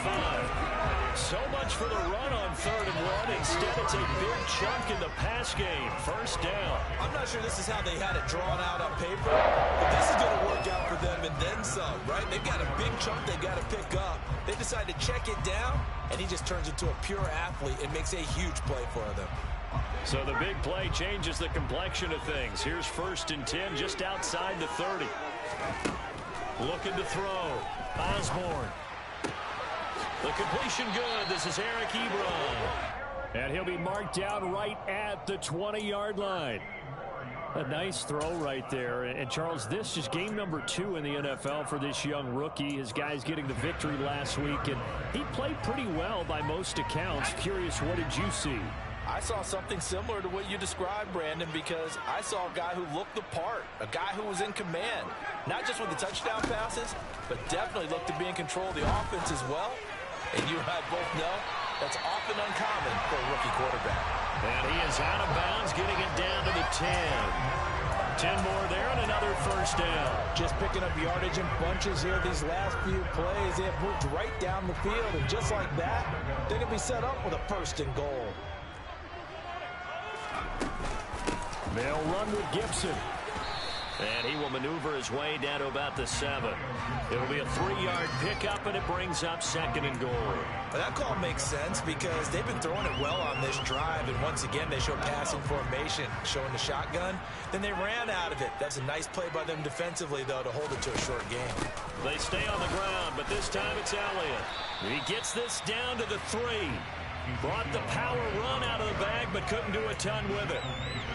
So much for the run on 3rd and 1. Instead, it's a big chunk in the pass game. First down. I'm not sure this is how they had it drawn out on paper, but this is going to work out for them and then some, right? They've got a big chunk they got to pick up. They decide to check it down, and he just turns into a pure athlete and makes a huge play for them. So the big play changes the complexion of things. Here's 1st and 10 just outside the 30. Looking to throw. Osborne. The completion good. This is Eric Ebron. And he'll be marked down right at the 20-yard line. A nice throw right there. And Charles, this is game number 2 in the NFL for this young rookie. His guys getting the victory last week, and he played pretty well by most accounts. Curious, what did you see? I saw something similar to what you described, Brandon, because I saw a guy who looked the part, a guy who was in command, not just with the touchdown passes, but definitely looked to be in control of the offense as well. And you and I both know that's often uncommon for a rookie quarterback. And he is out of bounds, getting it down to the 10. 10 more there and another first down. Just picking up yardage in bunches here these last few plays. They have moved right down the field, and just like that, they're going to be set up with a 1st and goal. They'll run with Gibson. And he will maneuver his way down to about the 7. It'll be a 3-yard pickup, and it brings up 2nd and goal. Well, that call makes sense because they've been throwing it well on this drive, and once again they show passing formation, showing the shotgun. Then they ran out of it. That's a nice play by them defensively, though, to hold it to a short game. They stay on the ground, but this time it's Elliott. He gets this down to the 3. Brought the power run out of the bag, but couldn't do a ton with it.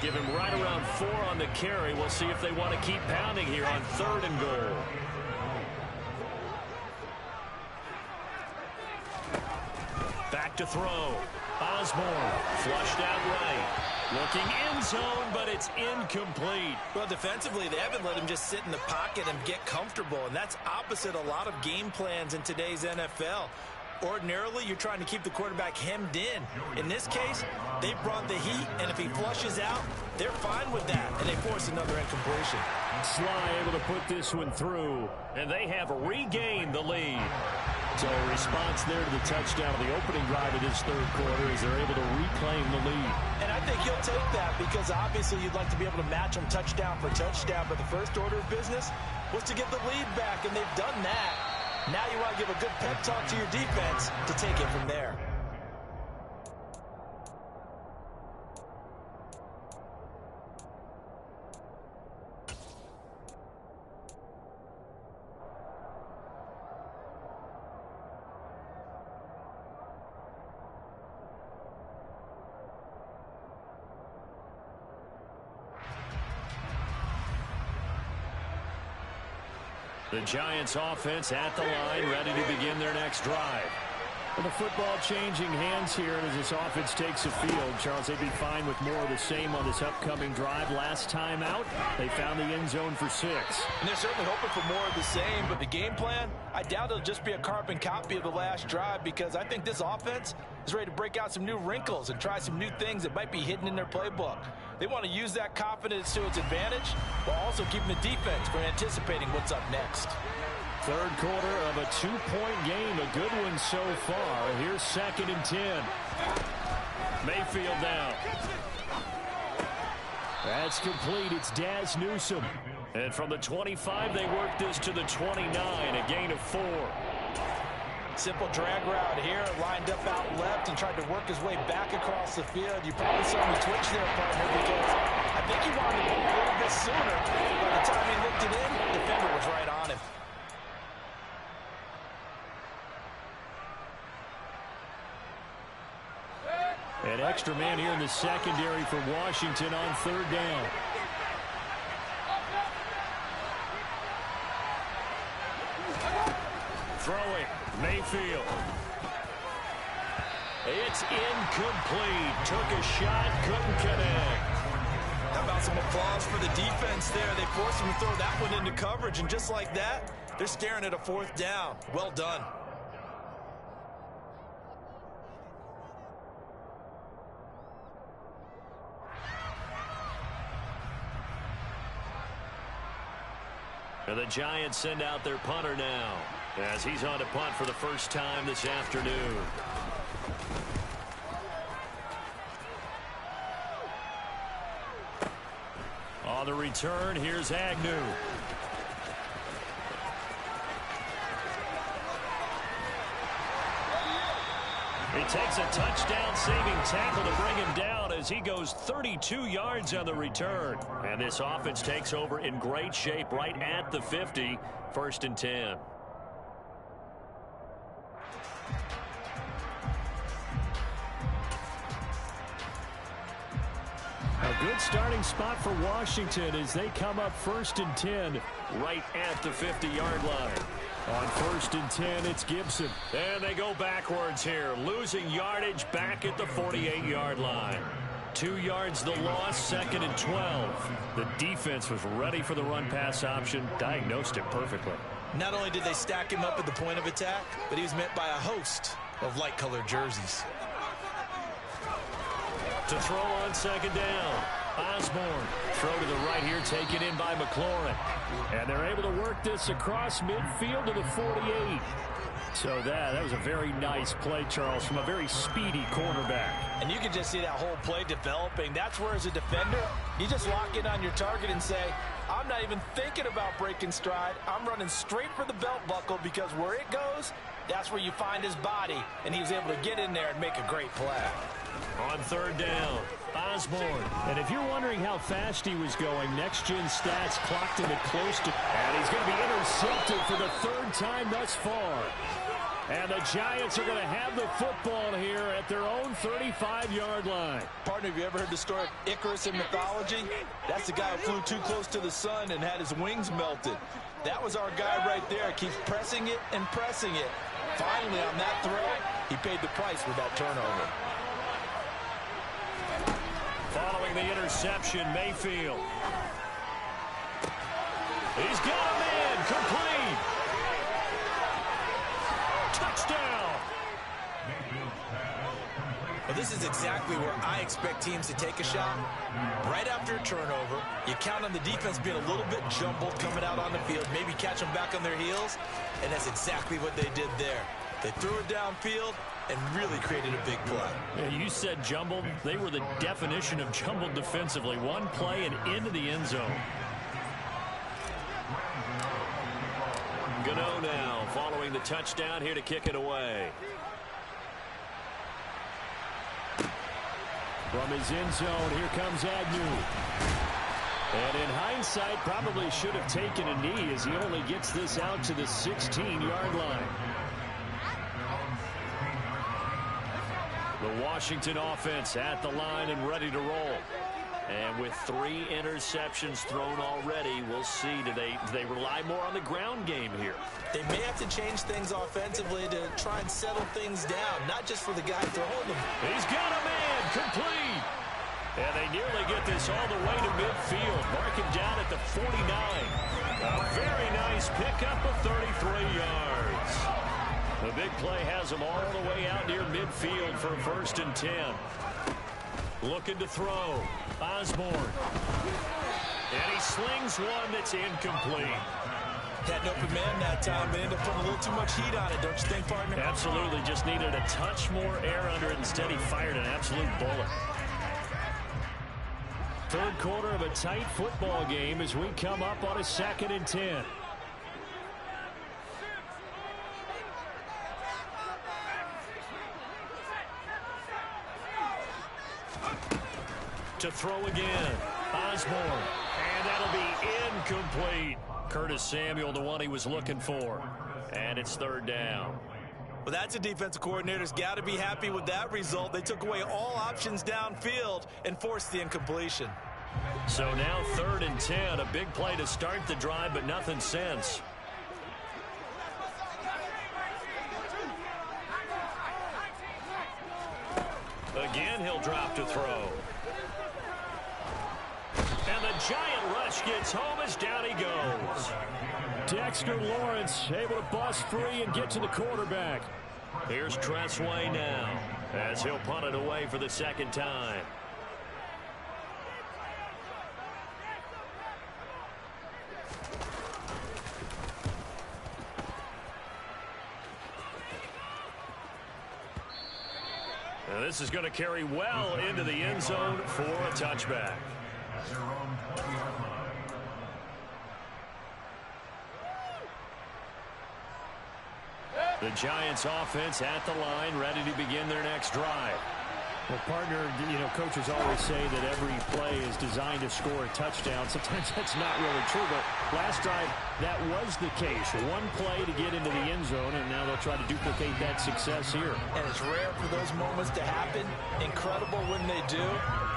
Give him right around 4 on the carry. We'll see if they want to keep pounding here on 3rd and goal. Back to throw. Osborne flushed out right. Looking end zone, but it's incomplete. Well, defensively, they haven't let him just sit in the pocket and get comfortable, and that's opposite a lot of game plans in today's NFL. Ordinarily, you're trying to keep the quarterback hemmed in. In this case, they brought the heat, and if he flushes out, they're fine with that, and they force another incompletion. Sly able to put this one through, and they have regained the lead. So a response there to the touchdown of the opening drive of this 3rd quarter as they're able to reclaim the lead. And I think you'll take that because obviously you'd like to be able to match them touchdown for touchdown, but the first order of business was to get the lead back, and they've done that. Now you want to give a good pep talk to your defense to take it from there. The Giants offense at the line, ready to begin their next drive. With the football changing hands here as this offense takes the field. Charles, they'd be fine with more of the same on this upcoming drive. Last time out, they found the end zone for 6. And they're certainly hoping for more of the same, but the game plan, I doubt it'll just be a carbon copy of the last drive because I think this offense is ready to break out some new wrinkles and try some new things that might be hidden in their playbook. They want to use that confidence to its advantage while also keeping the defense from anticipating what's up next. 3rd quarter of a 2-point game, a good one so far. Here's 2nd and 10. Mayfield down. That's complete. It's Daz Newsome. And from the 25, they work this to the 29, a gain of 4. Simple drag route here, lined up out left and tried to work his way back across the field. You probably saw me twitch there, partner, because I think he wanted to go a little bit sooner. By the time he looked it in, the defender was right on him. An extra man here in the secondary for Washington on 3rd down. Throwing, Mayfield. It's incomplete. Took a shot, couldn't connect. How about some applause for the defense there? They forced him to throw that one into coverage, and just like that, they're staring at a 4th down. Well done. And the Giants send out their punter now as he's on to punt for the first time this afternoon. On the return, here's Agnew. He takes a touchdown-saving tackle to bring him down as he goes 32 yards on the return. And this offense takes over in great shape right at the 50, 1st and 10. A good starting spot for Washington as they come up 1st and 10 right at the 50-yard line. On 1st and 10, it's Gibson. And they go backwards here, losing yardage back at the 48-yard line. 2 yards the loss, 2nd and 12. The defense was ready for the run-pass option, diagnosed it perfectly. Not only did they stack him up at the point of attack, but he was met by a host of light-colored jerseys. To throw on 2nd down. Osborne, throw to the right here, taken in by McLaurin. And they're able to work this across midfield to the 48. So that was a very nice play, Charles, from a very speedy cornerback. And you can just see that whole play developing. That's where, as a defender, you just lock in on your target and say, I'm not even thinking about breaking stride. I'm running straight for the belt buckle, because where it goes, that's where you find his body. And he was able to get in there and make a great play. On third down, Osborne. And if you're wondering how fast he was going, next-gen stats clocked him at close to... And he's going to be intercepted for the third time thus far. And the Giants are going to have the football here at their own 35-yard line. Partner, have you ever heard the story of Icarus in mythology? That's the guy who flew too close to the sun and had his wings melted. That was our guy right there. Keeps pressing it and pressing it. Finally, on that throw, he paid the price with that turnover. Following the interception, Mayfield. He's got a man, complete. Touchdown. Well, this is exactly where I expect teams to take a shot. Right after a turnover, you count on the defense being a little bit jumbled coming out on the field, maybe catch them back on their heels, and that's exactly what they did there. They threw it downfield and really created a big play. Yeah, you said jumbled. They were the definition of jumbled defensively. One play and into the end zone. Gano now following the touchdown, here to kick it away. From his end zone, here comes Agnew. And in hindsight, probably should have taken a knee, as he only gets this out to the 16-yard line. The Washington offense at the line and ready to roll. And with 3 interceptions thrown already, we'll see. Do they rely more on the ground game here? They may have to change things offensively to try and settle things down, not just for the guy throwing them. He's got a man, complete. And they nearly get this all the way to midfield. Mark him down at the 49. A very nice pickup of 33 yards. The big play has him all the way out near midfield for a 1st and 10. Looking to throw. Osborne. And he slings one that's incomplete. Had an open man that time, but ended up putting a little too much heat on it, don't you think, partner? Absolutely. Just needed a touch more air under it. Instead, he fired an absolute bullet. Third quarter of a tight football game as we come up on a 2nd and 10. To throw again. Osborne. And that'll be incomplete. Curtis Samuel, the one he was looking for. And it's 3rd down. Well, that's a defensive coordinator's got to be happy with that result. They took away all options downfield and forced the incompletion. So now 3rd and 10. A big play to start the drive, but nothing since. Again, he'll drop to throw. And the giant rush gets home as down he goes. Dexter Lawrence able to bust free and get to the quarterback. Here's Tressway now as he'll punt it away for the 2nd time. Now this is going to carry well into the end zone for a touchback. The Giants offense at the line, ready to begin their next drive. Well, partner, coaches always say that every play is designed to score a touchdown. Sometimes that's not really true, but last drive, that was the case. One play to get into the end zone, and now they'll try to duplicate that success here. And it's rare for those moments to happen. Incredible when they do.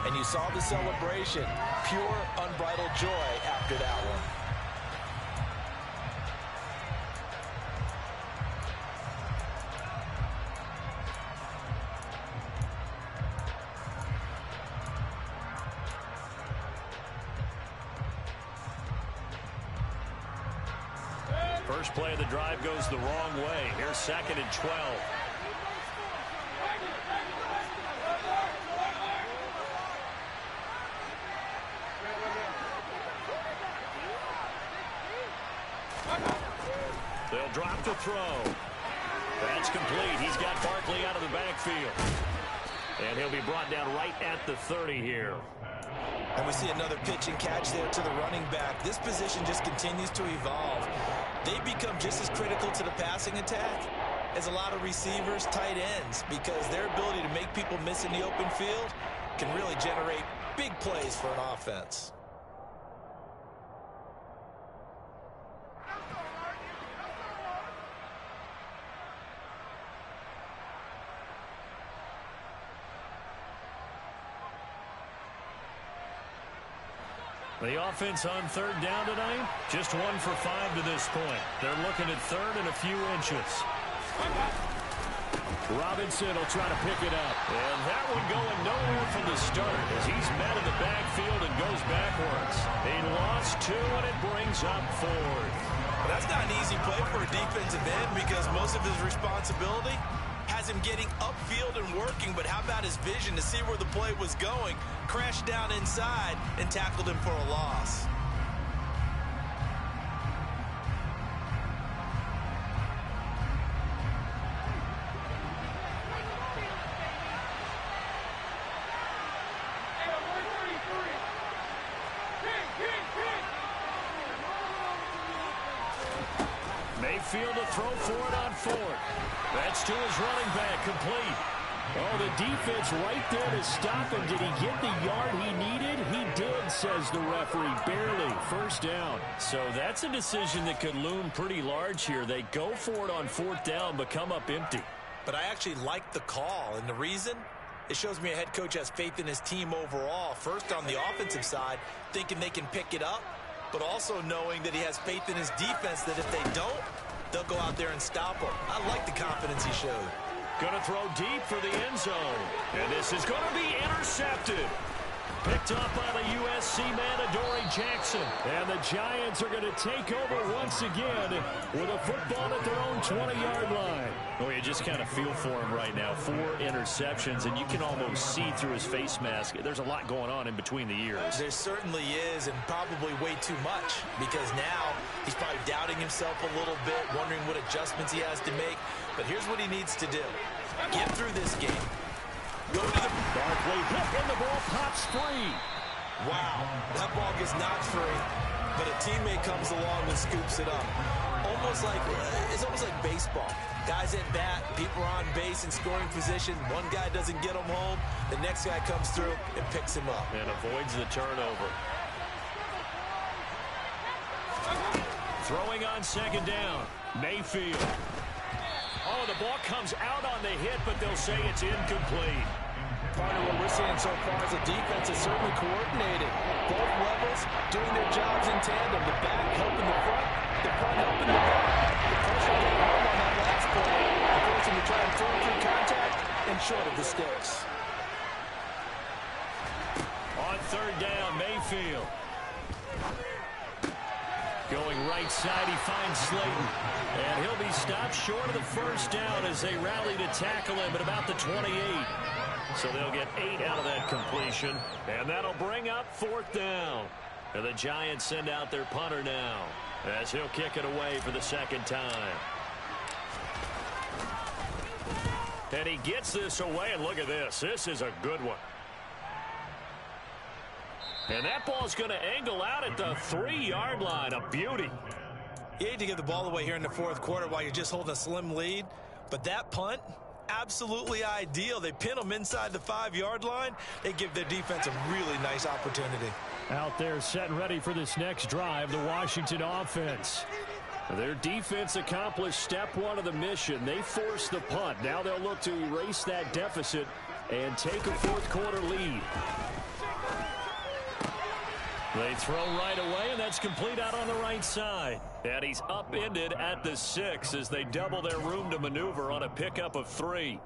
And you saw the celebration. Pure, unbridled joy after that one. First play of the drive goes the wrong way. Here's 2nd and 12. They'll drop to throw. That's complete. He's got Barkley out of the backfield. And he'll be brought down right at the 30 here. And we see another pitch and catch there to the running back. This position just continues to evolve. They become just as critical to the passing attack as a lot of receivers, tight ends, because their ability to make people miss in the open field can really generate big plays for an offense. The offense on third down tonight, just 1 for 5 to this point. They're looking at third and a few inches. Robinson will try to pick it up. And that one going nowhere from the start as he's met in the backfield and goes backwards. He lost 2 and it brings up 4. That's not an easy play for a defensive end because most of his responsibility has him getting upfield and working, but how about his vision to see where the play was going, crashed down inside, and tackled him for a loss. Mayfield to throw for it on 4th. That's to his running back, complete. Oh, the defense right there to stop him. Did he get the yard he needed? He did, says the referee. Barely. First down. So that's a decision that could loom pretty large here. They go for it on 4th down, but come up empty. But I actually like the call, and the reason? It shows me a head coach has faith in his team overall. First on the offensive side, thinking they can pick it up, but also knowing that he has faith in his defense that if they don't, they'll go out there and stop him. I like the confidence he showed. Going to throw deep for the end zone. And this is going to be intercepted. Picked up by the USC man, Adoree Jackson. And the Giants are going to take over once again with a football at their own 20-yard line. Oh, you just kind of feel for him right now. 4 interceptions, and you can almost see through his face mask. There's a lot going on in between the ears. There certainly is, and probably way too much, because now he's probably doubting himself a little bit, wondering what adjustments he has to make. But here's what he needs to do. Get through this game. Go to the... Barkley hit and the ball pops free. Wow, that ball gets knocked free, but a teammate comes along and scoops it up. It's almost like baseball. Guys at bat, people are on base in scoring position. One guy doesn't get him home. The next guy comes through and picks him up. And avoids the turnover. Throwing on 2nd down. Mayfield. Oh, the ball comes out on the hit, but they'll say it's incomplete. Partner, what we're seeing so far is the defense is certainly coordinated. Both levels doing their jobs in tandem. The back helping the front helping the back. The pressure came home on that last play. Forcing to try and throw through contact and short of the sticks. On 3rd down, Mayfield. Going right side, he finds Slayton. And he'll be stopped short of the 1st down as they rally to tackle him at about the 28. So they'll get 8 out of that completion. And that'll bring up 4th down. And the Giants send out their punter now as he'll kick it away for the 2nd time. And he gets this away, and look at this. This is a good one. And that ball's going to angle out at the 3-yard line. A beauty. You hate to give the ball away here in the 4th quarter while you're just holding a slim lead. But that punt, absolutely ideal. They pin them inside the 5-yard line. They give their defense a really nice opportunity. Out there set and ready for this next drive, the Washington offense. Their defense accomplished step 1 of the mission. They forced the punt. Now they'll look to erase that deficit and take a 4th quarter lead. They throw right away, and that's complete out on the right side. And he's upended at the 6 as they double their room to maneuver on a pickup of 3.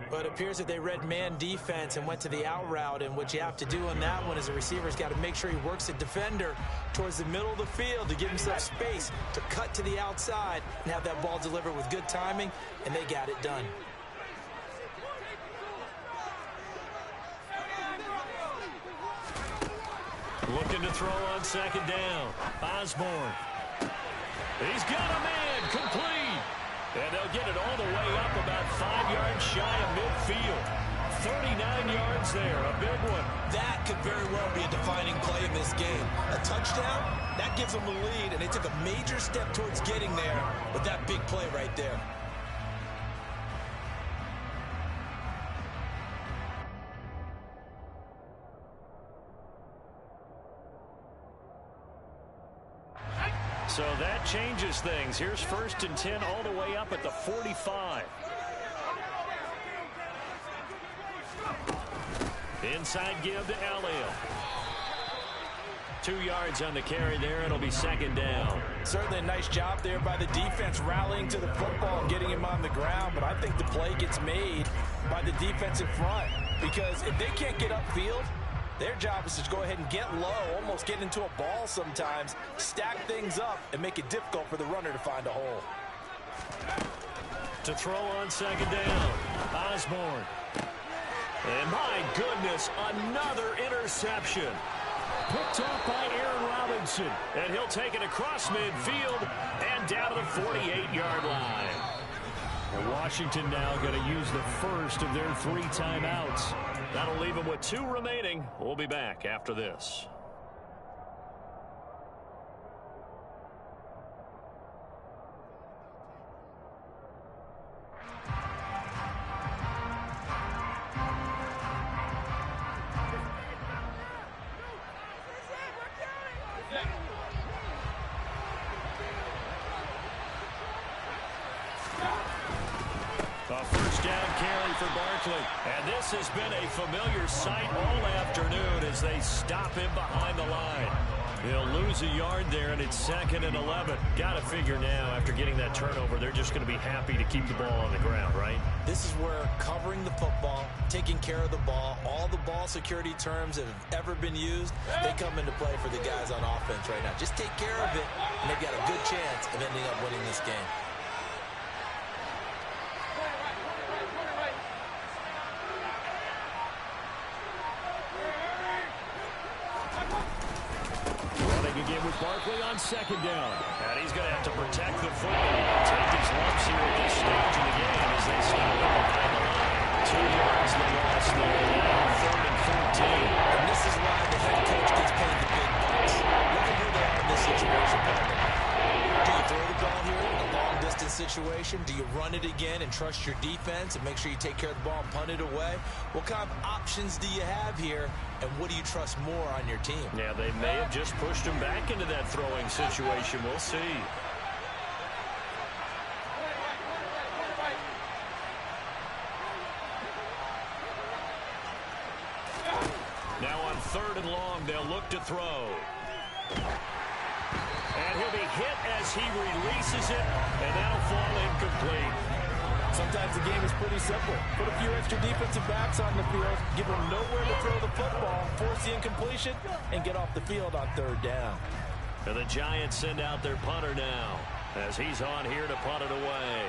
But it appears that they read man defense and went to the out route, and what you have to do on that one is the receiver's got to make sure he works the defender towards the middle of the field to give himself space to cut to the outside and have that ball delivered with good timing, and they got it done. Looking to throw on 2nd down. Osborne. He's got a man. Complete. And they'll get it all the way up about 5 yards shy of midfield. 39 yards there, a big one. That could very well be a defining play in this game. A touchdown, that gives them the lead, and they took a major step towards getting there with that big play right there. So that changes things. Here's 1st and 10 all the way up at the 45. Inside give to Elliott. 2 yards on the carry there. It'll be 2nd down. Certainly a nice job there by the defense rallying to the football and getting him on the ground. But I think the play gets made by the defensive front. Because if they can't get upfield, their job is to go ahead and get low, almost get into a ball sometimes, stack things up, and make it difficult for the runner to find a hole. To throw on 2nd down, Osborne. And my goodness, another interception. Picked off by Aaron Robinson. And he'll take it across midfield and down to the 48-yard line. And Washington now going to use the first of their 3 timeouts. That'll leave them with 2 remaining. We'll be back after this. And this has been a familiar sight all afternoon as they stop him behind the line. He'll lose a yard there, and it's 2nd and 11. Got to figure now, after getting that turnover, they're just going to be happy to keep the ball on the ground, right? This is where covering the football, taking care of the ball, all the ball security terms that have ever been used, they come into play for the guys on offense right now. Just take care of it, and they've got a good chance of ending up winning this game. Barkley on 2nd down. And he's going to have to protect the football. Take his lumps here at this stage in the game as they stop him behind the line. 2 yards the loss there. Now 3rd and 14. And this is why the head coach gets paid the big bucks. Look at who they are in this situation. Do you throw the ball here in a long-distance situation? Do you run it again and trust your defense and make sure you take care of the ball and punt it away? What kind of options do you have here? And what do you trust more on your team? Yeah, they may have just pushed him back into that throwing situation. We'll see. Now on 3rd and long, they'll look to throw. And he'll be hit as he releases it, and that'll fall incomplete. Sometimes the game is pretty simple. Put a few extra defensive backs on the field, give them nowhere to throw the football, force the incompletion, and get off the field on 3rd down. And the Giants send out their punter now as he's on here to punt it away.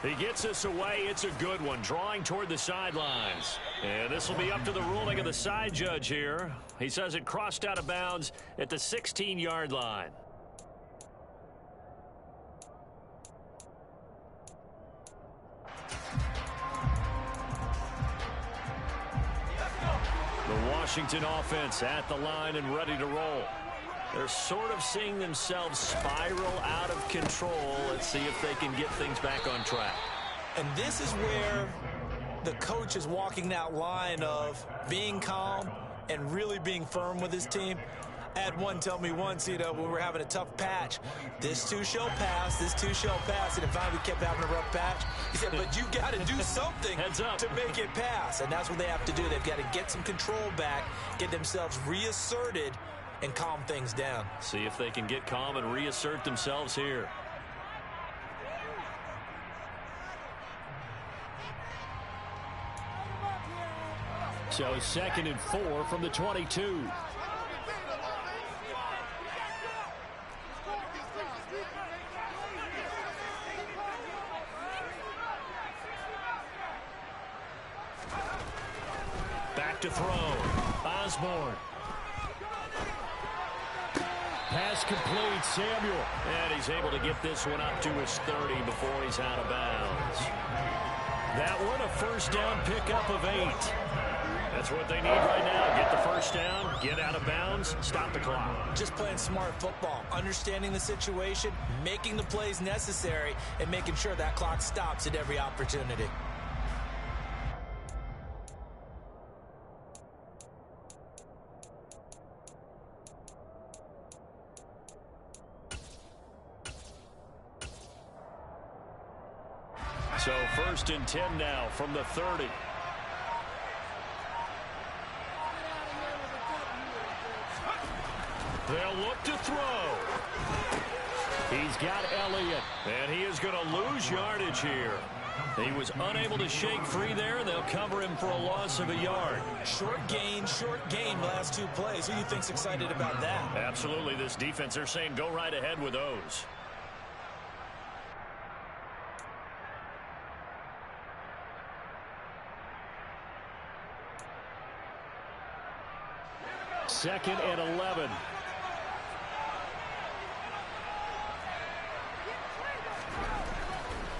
He gets us away. It's a good one, drawing toward the sidelines. And this will be up to the ruling of the side judge here. He says it crossed out of bounds at the 16-yard line. The Washington offense at the line and ready to roll. They're sort of seeing themselves spiral out of control. Let's see if they can get things back on track. And this is where the coach is walking that line of being calm and really being firm with his team. I had one tell me once, when we were having a tough patch, this too shall pass, this too shall pass, and if finally we kept having a rough patch, he said, but you got to do something to make it pass, and that's what they have to do. They've got to get some control back, get themselves reasserted, and calm things down. See if they can get calm and reassert themselves here. So 2nd and 4 from the 22. Back to throw. Osborne. pass complete. Samuel. And he's able to get this one up to his 30 before he's out of bounds. That one a first down pickup of 8. That's what they need right now. Get the first down, get out of bounds, stop the clock. Just playing smart football, understanding the situation, making the plays necessary, and making sure that clock stops at every opportunity. So 1st and 10 now from the 30. They'll look to throw. He's got Elliott, and he is going to lose yardage here. He was unable to shake free there, and they'll cover him for a loss of a yard. Short gain, last 2 plays. Who do you think's excited about that? Absolutely, this defense, they're saying go right ahead with those. Second and 11.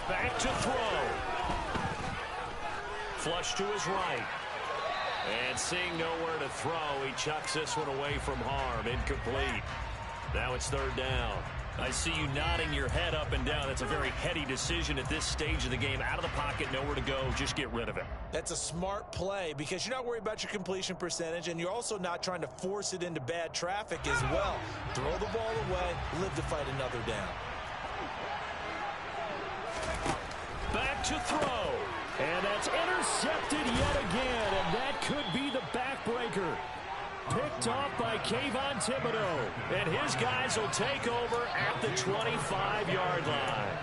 Back to throw. Flush to his right. And seeing nowhere to throw, he chucks this one away from harm. Incomplete. Now it's 3rd down. I see you nodding your head up and down. That's a very heady decision at this stage of the game. Out of the pocket, nowhere to go. Just get rid of it. That's a smart play because you're not worried about your completion percentage, and you're also not trying to force it into bad traffic as well. Throw the ball away, live to fight another down. Back to throw. And that's intercepted yet again, and that could be the backbreaker. Picked off by Kayvon Thibodeau. And his guys will take over at the 25-yard line.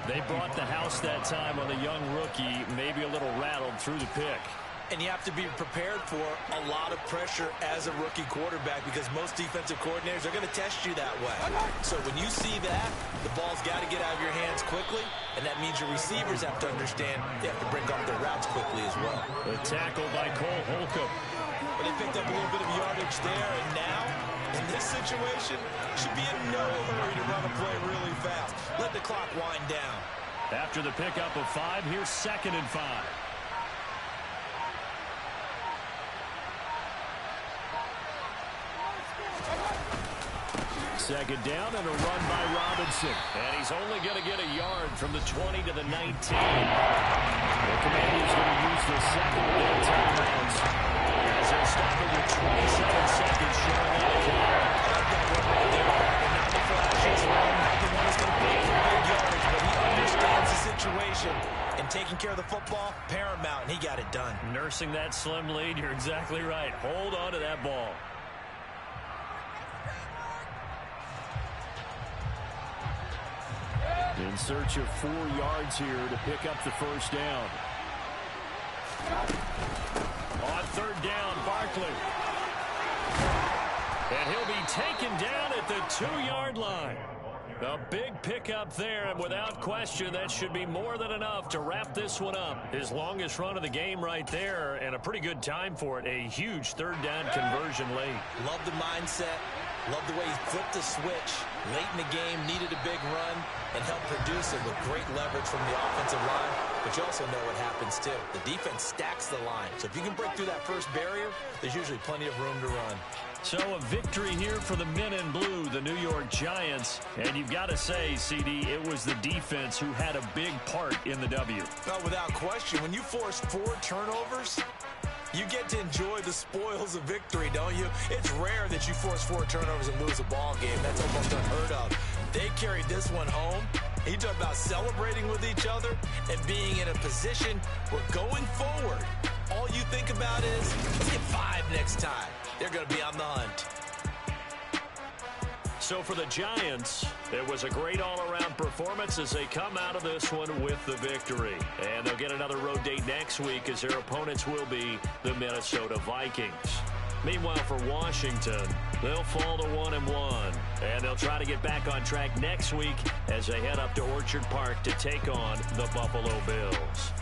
They brought the house that time on the young rookie, maybe a little rattled through the pick. And you have to be prepared for a lot of pressure as a rookie quarterback because most defensive coordinators are going to test you that way. So when you see that, the ball's got to get out of your hands quickly, and that means your receivers have to understand they have to break off their routes quickly as well. The tackle by Cole Holcomb. But they picked up a little bit of yardage there, and now, in this situation, should be in no hurry to run a play really fast. Let the clock wind down. After the pickup of 5, here's 2nd and 5. Second down and a run by Robinson. And he's only going to get a yard from the 20 to the 19. The Commanders going to use the second of their timeouts as they're stopping with 27 seconds showing on the clock. Not the flashes, not the one who's going to pay for big yards, but he understands the situation. And taking care of the football, paramount, and he got it done. Nursing that slim lead, you're exactly right. Hold on to that ball. In search of 4 yards here to pick up the first down. On 3rd down, Barkley. And he'll be taken down at the 2-yard line. A big pickup there, and without question, that should be more than enough to wrap this one up. His longest run of the game right there, and a pretty good time for it. A huge 3rd down conversion late. Love the mindset. Love the way he flipped the switch late in the game, needed a big run, and helped produce it with great leverage from the offensive line. But you also know what happens, too. The defense stacks the line. So if you can break through that first barrier, there's usually plenty of room to run. So a victory here for the men in blue, the New York Giants. And you've got to say, CD, it was the defense who had a big part in the W. Well, without question, when you force 4 turnovers, you get to enjoy the spoils of victory, don't you? It's rare that you force 4 turnovers and lose a ball game. That's almost unheard of. They carried this one home. He talked about celebrating with each other and being in a position where going forward, all you think about is, let's get 5 next time. They're going to be on the hunt. So for the Giants, it was a great all-around performance as they come out of this one with the victory. And they'll get another road date next week as their opponents will be the Minnesota Vikings. Meanwhile, for Washington, they'll fall to 1-1. And they'll try to get back on track next week as they head up to Orchard Park to take on the Buffalo Bills.